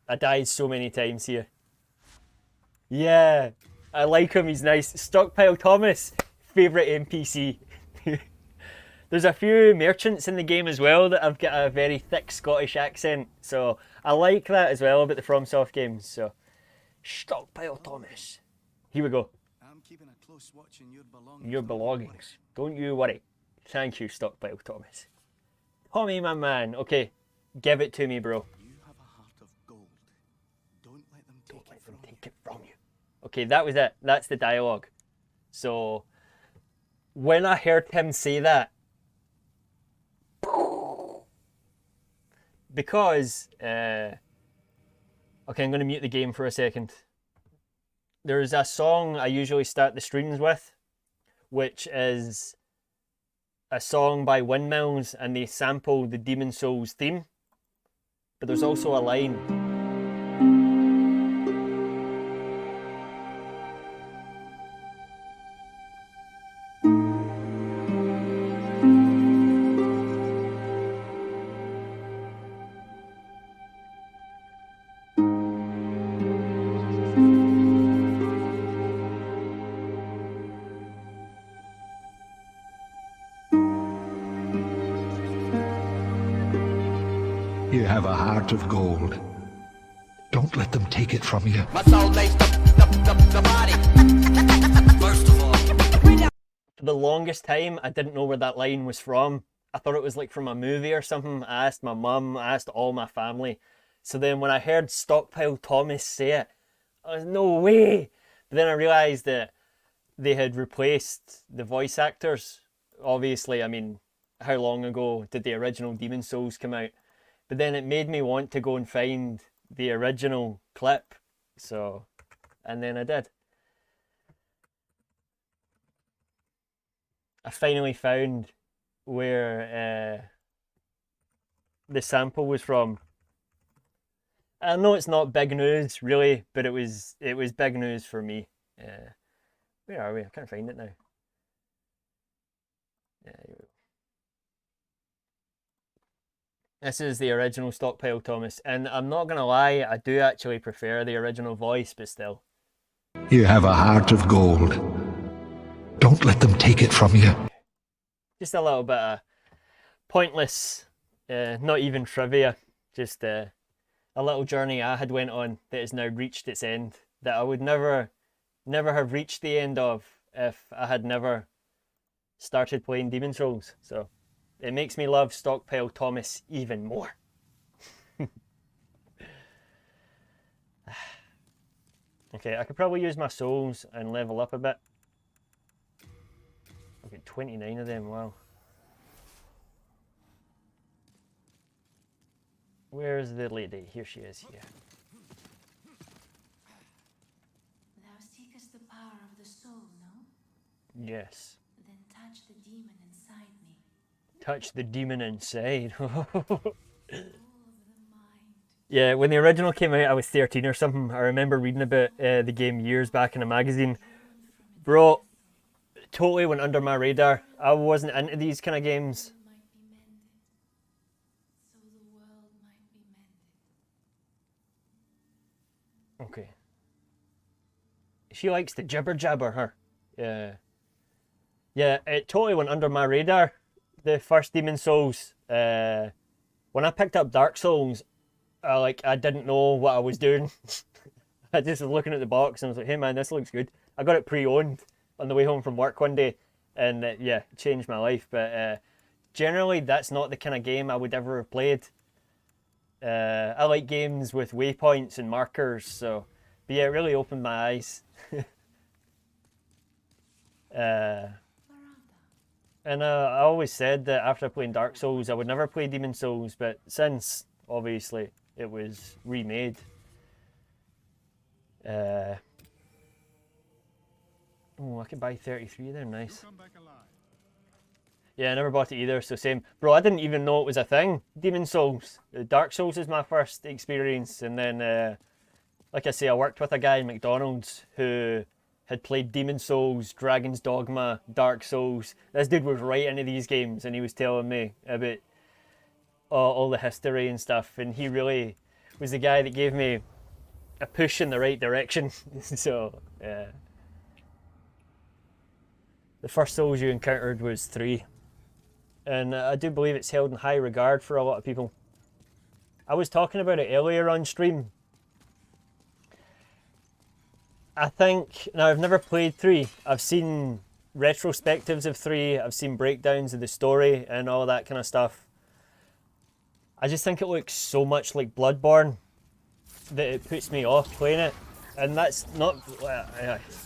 I died so many times here. Yeah, I like him, he's nice. Stockpile Thomas, favourite NPC. There's a few merchants in the game as well that have got a very thick Scottish accent, so I like that as well about the FromSoft games. So, Stockpile Thomas. Here we go. I'm keeping a close watch on your belongings. Your don't you belongings. Don't you worry. Thank you, Stockpile Thomas. Tommy, my man. Okay, give it to me, bro. worry. You have a heart of gold. Don't let them take Let it them from you. take it from you. Okay, that was it. That's the dialogue. So, when I heard him say that, because, okay, I'm going to mute the game for a second. There's a song I usually start the streams with, which is a song by Windmills, and they sample the Demon Souls theme. But there's also a line. You have a heart of gold. Don't let them take it from you. My soul makes the body. First of all, For the longest time, I didn't know where that line was from. I thought it was like from a movie or something. I asked my mum, I asked all my family. So then when I heard Stockpile Thomas say it, I was, no way. But then I realised that they had replaced the voice actors. Obviously, I mean, how long ago did the original Demon Souls come out? But then it made me want to go and find the original clip. So, and then I did. I finally found where the sample was from. I know it's not big news, really, but it was big news for me. Where are we? I can't find it now. Yeah, here we go. This is the original Stockpile Thomas, and I'm not gonna lie, I do actually prefer the original voice, but still. You have a heart of gold. Don't let them take it from you. Just a little bit of pointless, not even trivia, just a little journey I had went on that has now reached its end, that I would never have reached the end of if I had never started playing Demon Souls. So it makes me love Stockpile Thomas even more. Okay, I could probably use my souls and level up a bit. I've got 29 of them, wow. Where's the lady? Here she is, here. Thou seekest the power of the soul, no? Yes. Then touch the demon inside me. Touch the demon inside. All of the mind. Yeah, when the original came out, I was 13 or something. I remember reading about the game years back in a magazine. Bro, totally went under my radar. I wasn't into these kind of games. Might be mended. So the world might be mended. Okay. She likes to jibber jabber, her. Yeah. Yeah, it totally went under my radar. The first Demon Souls. When I picked up Dark Souls, I didn't know what I was doing. I just was looking at the box and I was like, hey man, this looks good. I got it pre-owned on the way home from work one day, and yeah, it changed my life. But generally, that's not the kind of game I would ever have played. I like games with waypoints and markers, so, but yeah, it really opened my eyes. And I always said that after playing Dark Souls, I would never play Demon Souls, but since, obviously, it was remade. Oh, I could buy 33 there, nice. Yeah, I never bought it either, so same. Bro, I didn't even know it was a thing, Demon Souls. Dark Souls is my first experience, and then, like I say, I worked with a guy in McDonald's who had played Demon Souls, Dragon's Dogma, Dark Souls. This dude was right into these games, and he was telling me about all the history and stuff, and he really was the guy that gave me a push in the right direction. So, yeah. The first Souls you encountered was 3. And I do believe it's held in high regard for a lot of people. I was talking about it earlier on stream. I think, now I've never played 3. I've seen retrospectives of 3. I've seen breakdowns of the story and all that kind of stuff. I just think it looks so much like Bloodborne that it puts me off playing it. And that's not...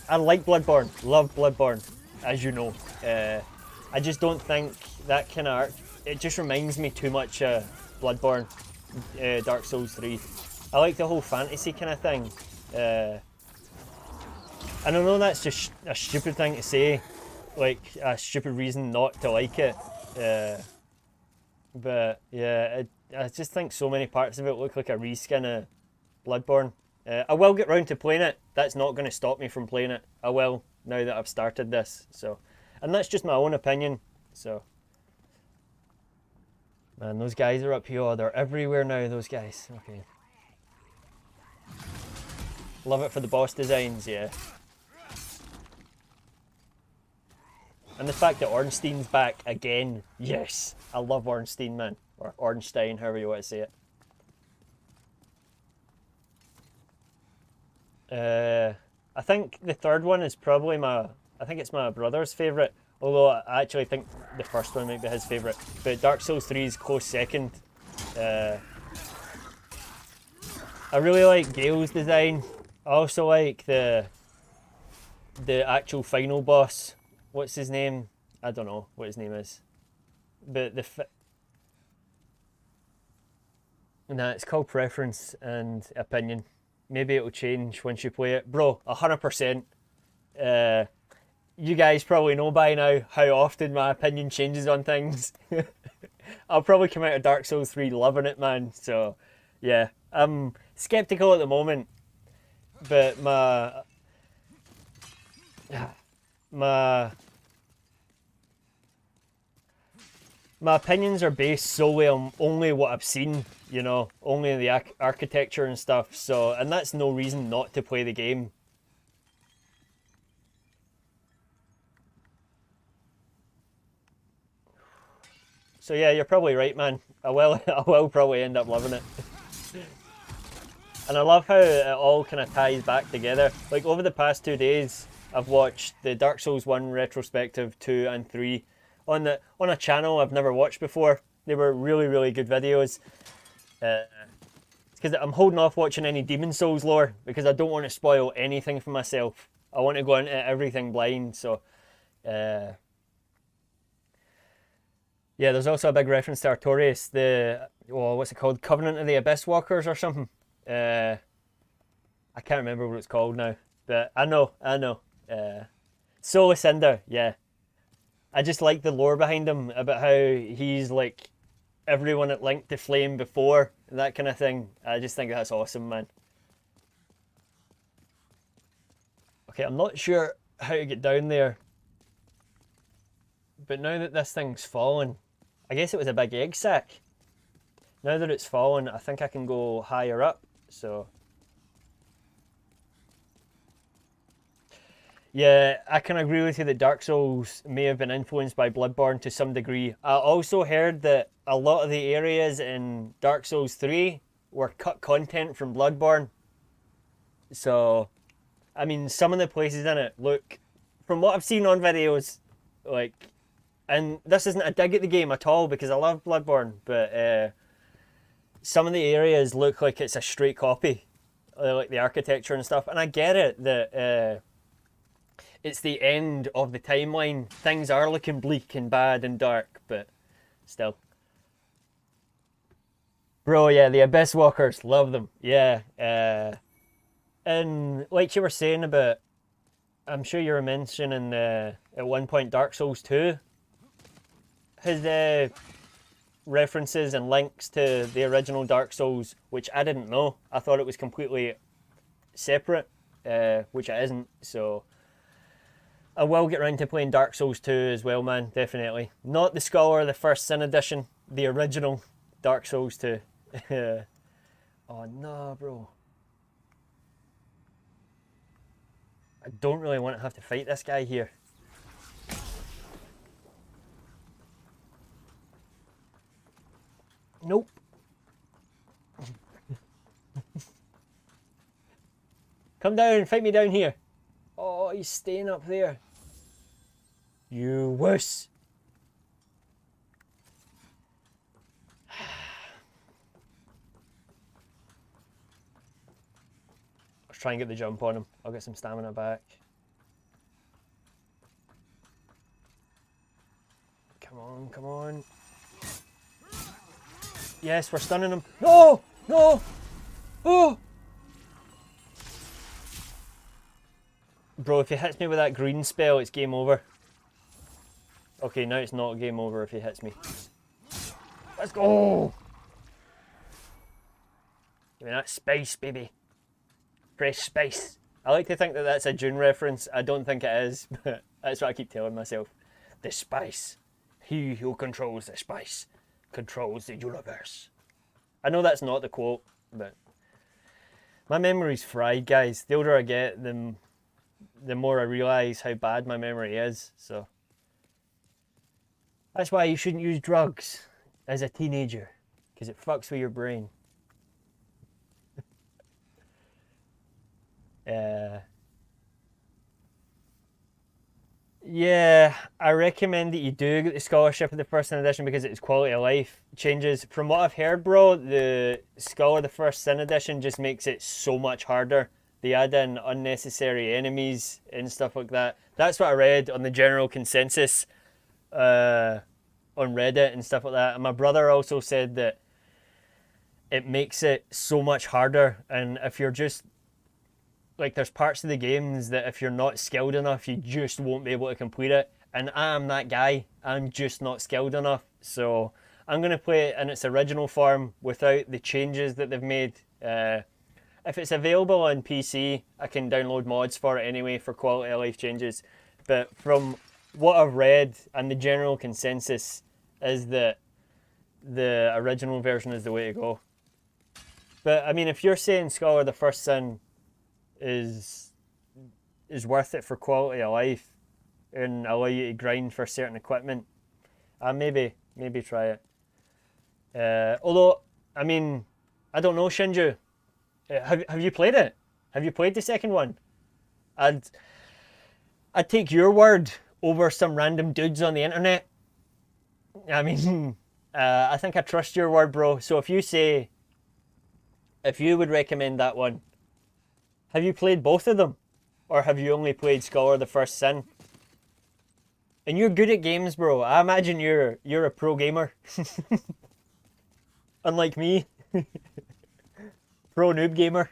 I like Bloodborne, love Bloodborne, as you know. I just don't think that kind of art... It just reminds me too much of Bloodborne, Dark Souls 3. I like the whole fantasy kind of thing. And I know that's just a stupid thing to say, like a stupid reason not to like it. But yeah, I just think so many parts of it look like a reskin of Bloodborne. I will get round to playing it. That's not going to stop me from playing it. I will, now that I've started this. So, and that's just my own opinion. So, man, those guys are up here. Oh, they're everywhere now, those guys. Okay. Love it for the boss designs, yeah. And the fact that Ornstein's back again, yes. I love Ornstein, man. Or Ornstein, however you want to say it. I think the third one is probably I think it's my brother's favourite. Although I actually think the first one might be his favourite. But Dark Souls 3 is close second. I really like Gale's design. I also like the actual final boss. What's his name? I don't know what his name is. But nah, it's called preference and opinion. Maybe it'll change once you play it. Bro, 100%. You guys probably know by now how often my opinion changes on things. I'll probably come out of Dark Souls 3 loving it, man. So, yeah. I'm skeptical at the moment. But my opinions are based solely on only what I've seen, you know, only the architecture and stuff. So, and that's no reason not to play the game. So yeah, you're probably right, man. I will probably end up loving it. And I love how it all kind of ties back together. Like over the past 2 days, I've watched the Dark Souls 1 retrospective, 2 and 3 on a channel I've never watched before. They were really, really good videos. Because I'm holding off watching any Demon Souls lore because I don't want to spoil anything for myself. I want to go into everything blind, so yeah, there's also a big reference to Artorias, what's it called? Covenant of the Abyss Walkers or something. I can't remember what it's called now, but I know. Soul of Cinder, yeah. I just like the lore behind him, about how he's like everyone that linked to Flame before, that kind of thing. I just think that's awesome, man. Okay, I'm not sure how to get down there. But now that this thing's fallen, I guess it was a big egg sack. Now that it's fallen, I think I can go higher up, so. Yeah, I can agree with you that Dark Souls may have been influenced by Bloodborne to some degree. I also heard that a lot of the areas in Dark Souls 3 were cut content from Bloodborne. So, I mean, some of the places in it look, from what I've seen on videos, like, and this isn't a dig at the game at all because I love Bloodborne, but some of the areas look like it's a straight copy, like the architecture and stuff. And I get it that it's the end of the timeline. Things are looking bleak and bad and dark, but still. Bro, yeah, the Abyss Walkers, love them. Yeah. And like you were saying about, I'm sure you were mentioning at one point Dark Souls 2 has references and links to the original Dark Souls, which I didn't know. I thought it was completely separate, which it isn't. So I will get around to playing Dark Souls 2 as well, man, definitely. Not the Scholar, the first Sin Edition, the original Dark Souls 2. Oh no, bro. I don't really want to have to fight this guy here. Nope. Come down, fight me down here. Oh, he's staying up there. You wuss. Let's try and get the jump on him. I'll get some stamina back. Come on, come on. Yes, we're stunning him. No! No! Oh! Bro, if he hits me with that green spell, it's game over. Okay, now it's not game over if he hits me. Let's go! Give me that spice, baby. Fresh spice. I like to think that that's a Dune reference. I don't think it is, but that's what I keep telling myself. The spice. He who controls the spice controls the universe. I know that's not the quote, but my memory's fried, guys. The older I get, the more I realise how bad my memory is. So that's why you shouldn't use drugs as a teenager, because it fucks with your brain. Yeah, I recommend that you do get the scholarship of the first sin edition because it's quality of life changes. From what I've heard, bro, the Skull of the First Sin edition just makes it so much harder. They add in unnecessary enemies and stuff like that. That's what I read on the general consensus on Reddit and stuff like that. And my brother also said that it makes it so much harder. And if you're just like, there's parts of the games that if you're not skilled enough, you just won't be able to complete it. And I'm that guy. I'm just not skilled enough. So I'm going to play it in its original form without the changes that they've made. If it's available on PC, I can download mods for it anyway for quality of life changes. But from what I've read and the general consensus is that the original version is the way to go. But I mean, if you're saying Skull of the First Sin is worth it for quality of life and allow you to grind for certain equipment, maybe try it. Although, I mean, I don't know, Shinju. Have you played it? Have you played the second one? I'd take your word over some random dudes on the internet. I mean, I think I trust your word, bro. So if you would recommend that one, have you played both of them? Or have you only played Scholar of the First Sin? And you're good at games, bro. I imagine you're a pro gamer. Unlike me. Pro noob gamer.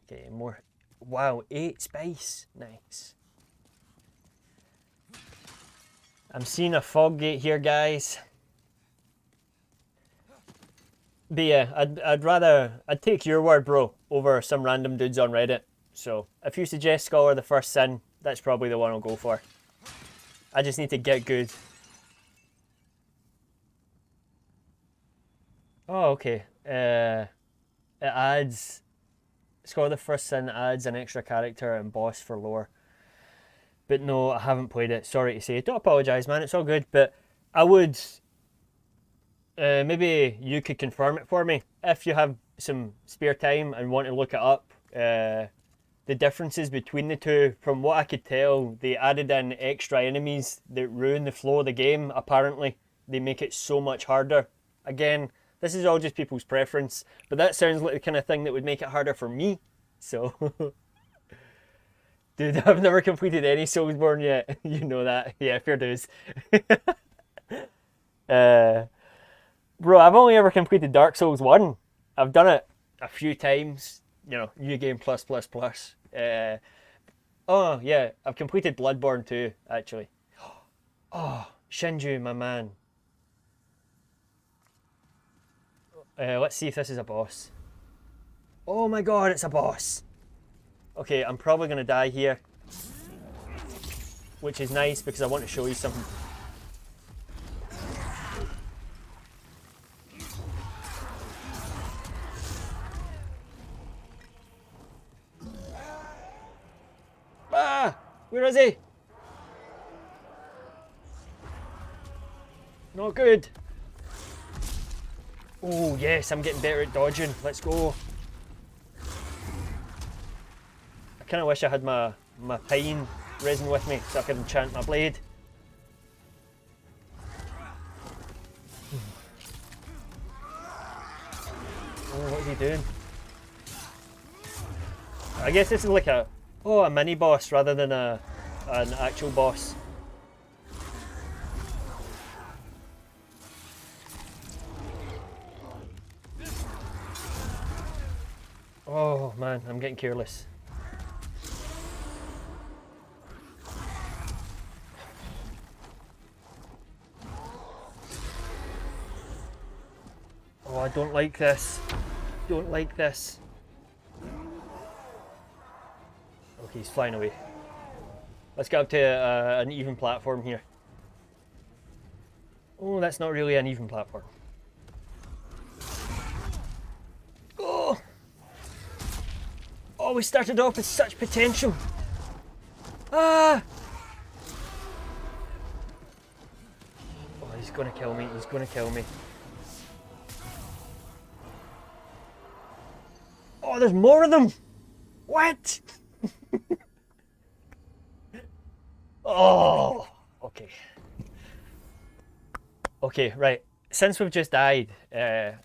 Okay, more. Wow, 8 spice. Nice. I'm seeing a fog gate here, guys. But yeah, I'd take your word, bro, over some random dudes on Reddit. So if you suggest Scholar the First Sin, that's probably the one I'll go for. I just need to get good. Oh, okay. It adds... Scholar the First Sin adds an extra character and boss for lore. But no, I haven't played it. Sorry to say. Don't apologise, man. It's all good. But I would... maybe you could confirm it for me. If you have some spare time and want to look it up, the differences between the two, from what I could tell, they added in extra enemies that ruin the flow of the game, apparently. They make it so much harder. Again, this is all just people's preference, but that sounds like the kind of thing that would make it harder for me. So, dude, I've never completed any Soulsborne yet. You know that. Yeah, fair dues. Bro, I've only ever completed Dark Souls 1. I've done it a few times. You know, New Game Plus. Oh, yeah, I've completed Bloodborne 2, actually. Oh, Shinju, my man. Let's see if this is a boss. Oh my god, it's a boss. Okay, I'm probably going to die here. Which is nice because I want to show you something. Ah! Where is he? Not good. Oh yes, I'm getting better at dodging. Let's go. I kind of wish I had my pine resin with me so I could enchant my blade. Oh, what is he doing? I guess this is like a mini boss rather than an actual boss. Oh man, I'm getting careless. Oh, I don't like this. Don't like this. Okay, he's flying away. Let's get up to an even platform here. Oh, that's not really an even platform. Oh! Oh, we started off with such potential. Ah! Oh, he's gonna kill me. He's gonna kill me. Oh, there's more of them! What? Oh, okay. Okay, right. Since we've just died, I'm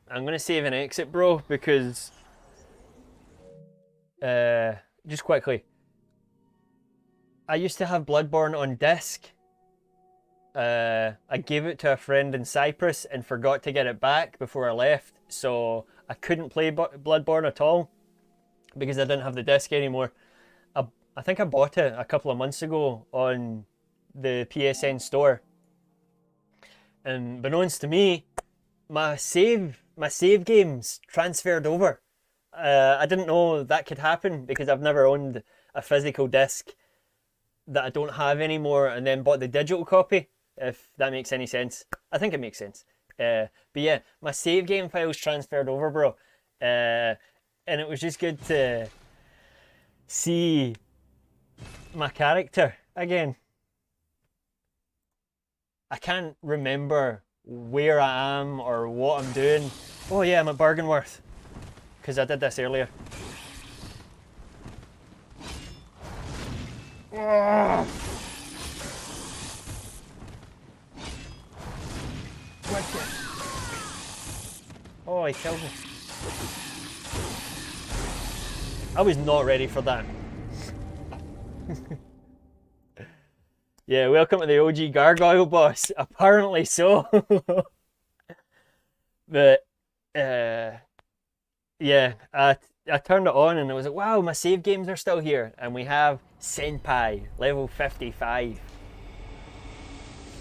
gonna save and exit, bro, because just quickly, I used to have Bloodborne on disc. I gave it to a friend in Cyprus and forgot to get it back before I left, so I couldn't play Bloodborne at all because I didn't have the disc anymore. I think I bought it a couple of months ago on the PSN store, and beknownst to me, my save games transferred over. I didn't know that could happen because I've never owned a physical disc that I don't have anymore and then bought the digital copy, if that makes any sense. I think it makes sense. But yeah, my save game files transferred over, bro. And it was just good to see my character again. I can't remember where I am or what I'm doing. Oh yeah, I'm at Bergenworth, because I did this earlier. Oh, he killed me. I was not ready for that. Yeah, welcome to the OG Gargoyle boss. Apparently so. But yeah, I turned it on and it was like, wow, my save games are still here, and we have Senpai level 55,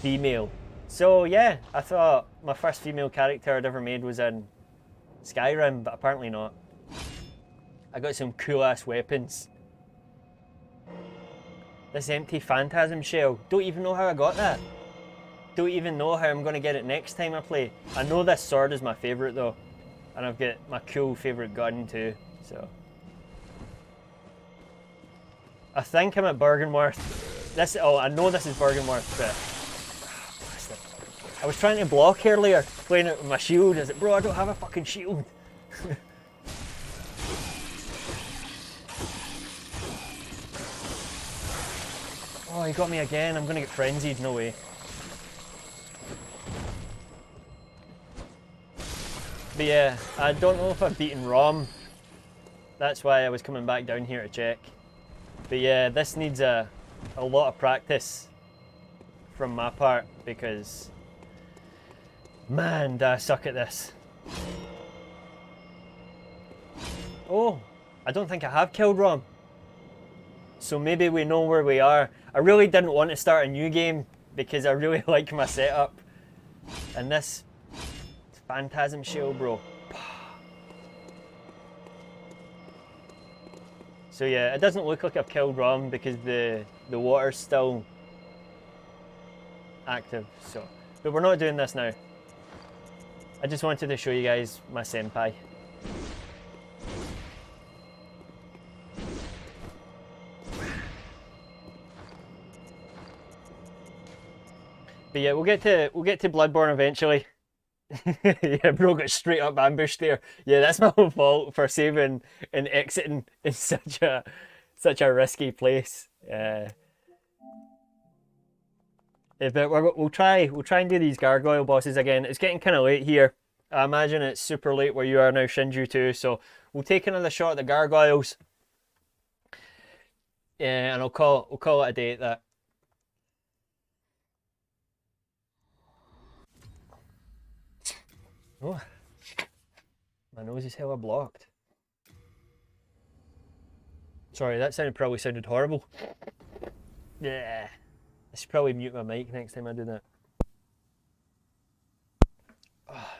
female. So yeah, I thought my first female character I'd ever made was in Skyrim, but apparently not. I got some cool ass weapons. This empty phantasm shell. Don't even know how I got that. Don't even know how I'm going to get it next time I play. I know this sword is my favourite though. And I've got my cool favourite gun too, so. I think I'm at Bergenworth. I know this is Bergenworth, but I was trying to block earlier, playing it with my shield. I was like, bro, I don't have a fucking shield. Oh, he got me again. I'm gonna get frenzied. No way. But yeah, I don't know if I've beaten Rom. That's why I was coming back down here to check. But yeah, this needs a lot of practice from my part because, man, do I suck at this. Oh, I don't think I have killed Rom. So maybe we know where we are. I really didn't want to start a new game because I really like my setup. And this Phantasm Shell, bro. So yeah, it doesn't look like I've killed Rom because the water's still active. So, but we're not doing this now. I just wanted to show you guys my senpai. But yeah, we'll get to Bloodborne eventually. Yeah, bro got straight up ambushed there. Yeah, that's my own fault for saving and exiting in such a risky place. But we'll try and do these gargoyle bosses again. It's getting kind of late here. I imagine it's super late where you are now, Shinju too. So we'll take another shot at the gargoyles. Yeah, and we'll call it a day at that. Oh, my nose is hella blocked. Sorry, that probably sounded horrible. Yeah, I should probably mute my mic next time I do that. Oh.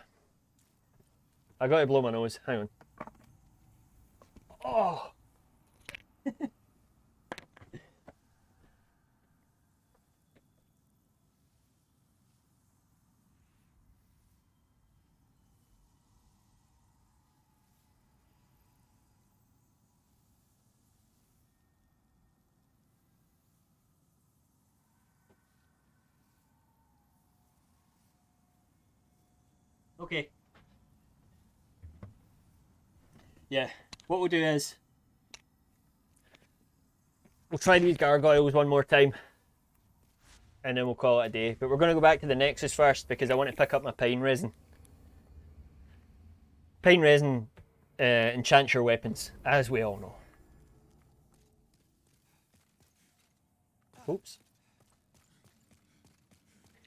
I gotta blow my nose. Hang on. Oh. Okay. yeah, what we'll do is we'll try these gargoyles one more time and then we'll call it a day. But we're going to go back to the Nexus first because I want to pick up my pine resin. Pine resin enchants your weapons, as we all know. Oops.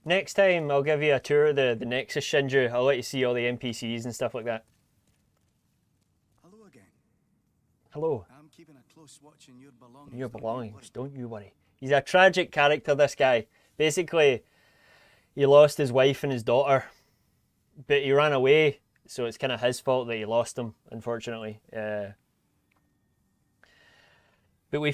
Next time I'll give you a tour of the Nexus Shinju. I'll let you see all the NPCs and stuff like that. Hello again. Hello. I'm keeping a close watch on your belongings. Your don't you belongings, worry. don't you worry. He's a tragic character, this guy. Basically, he lost his wife and his daughter, but he ran away, so it's kind of his fault that he lost them, unfortunately. But we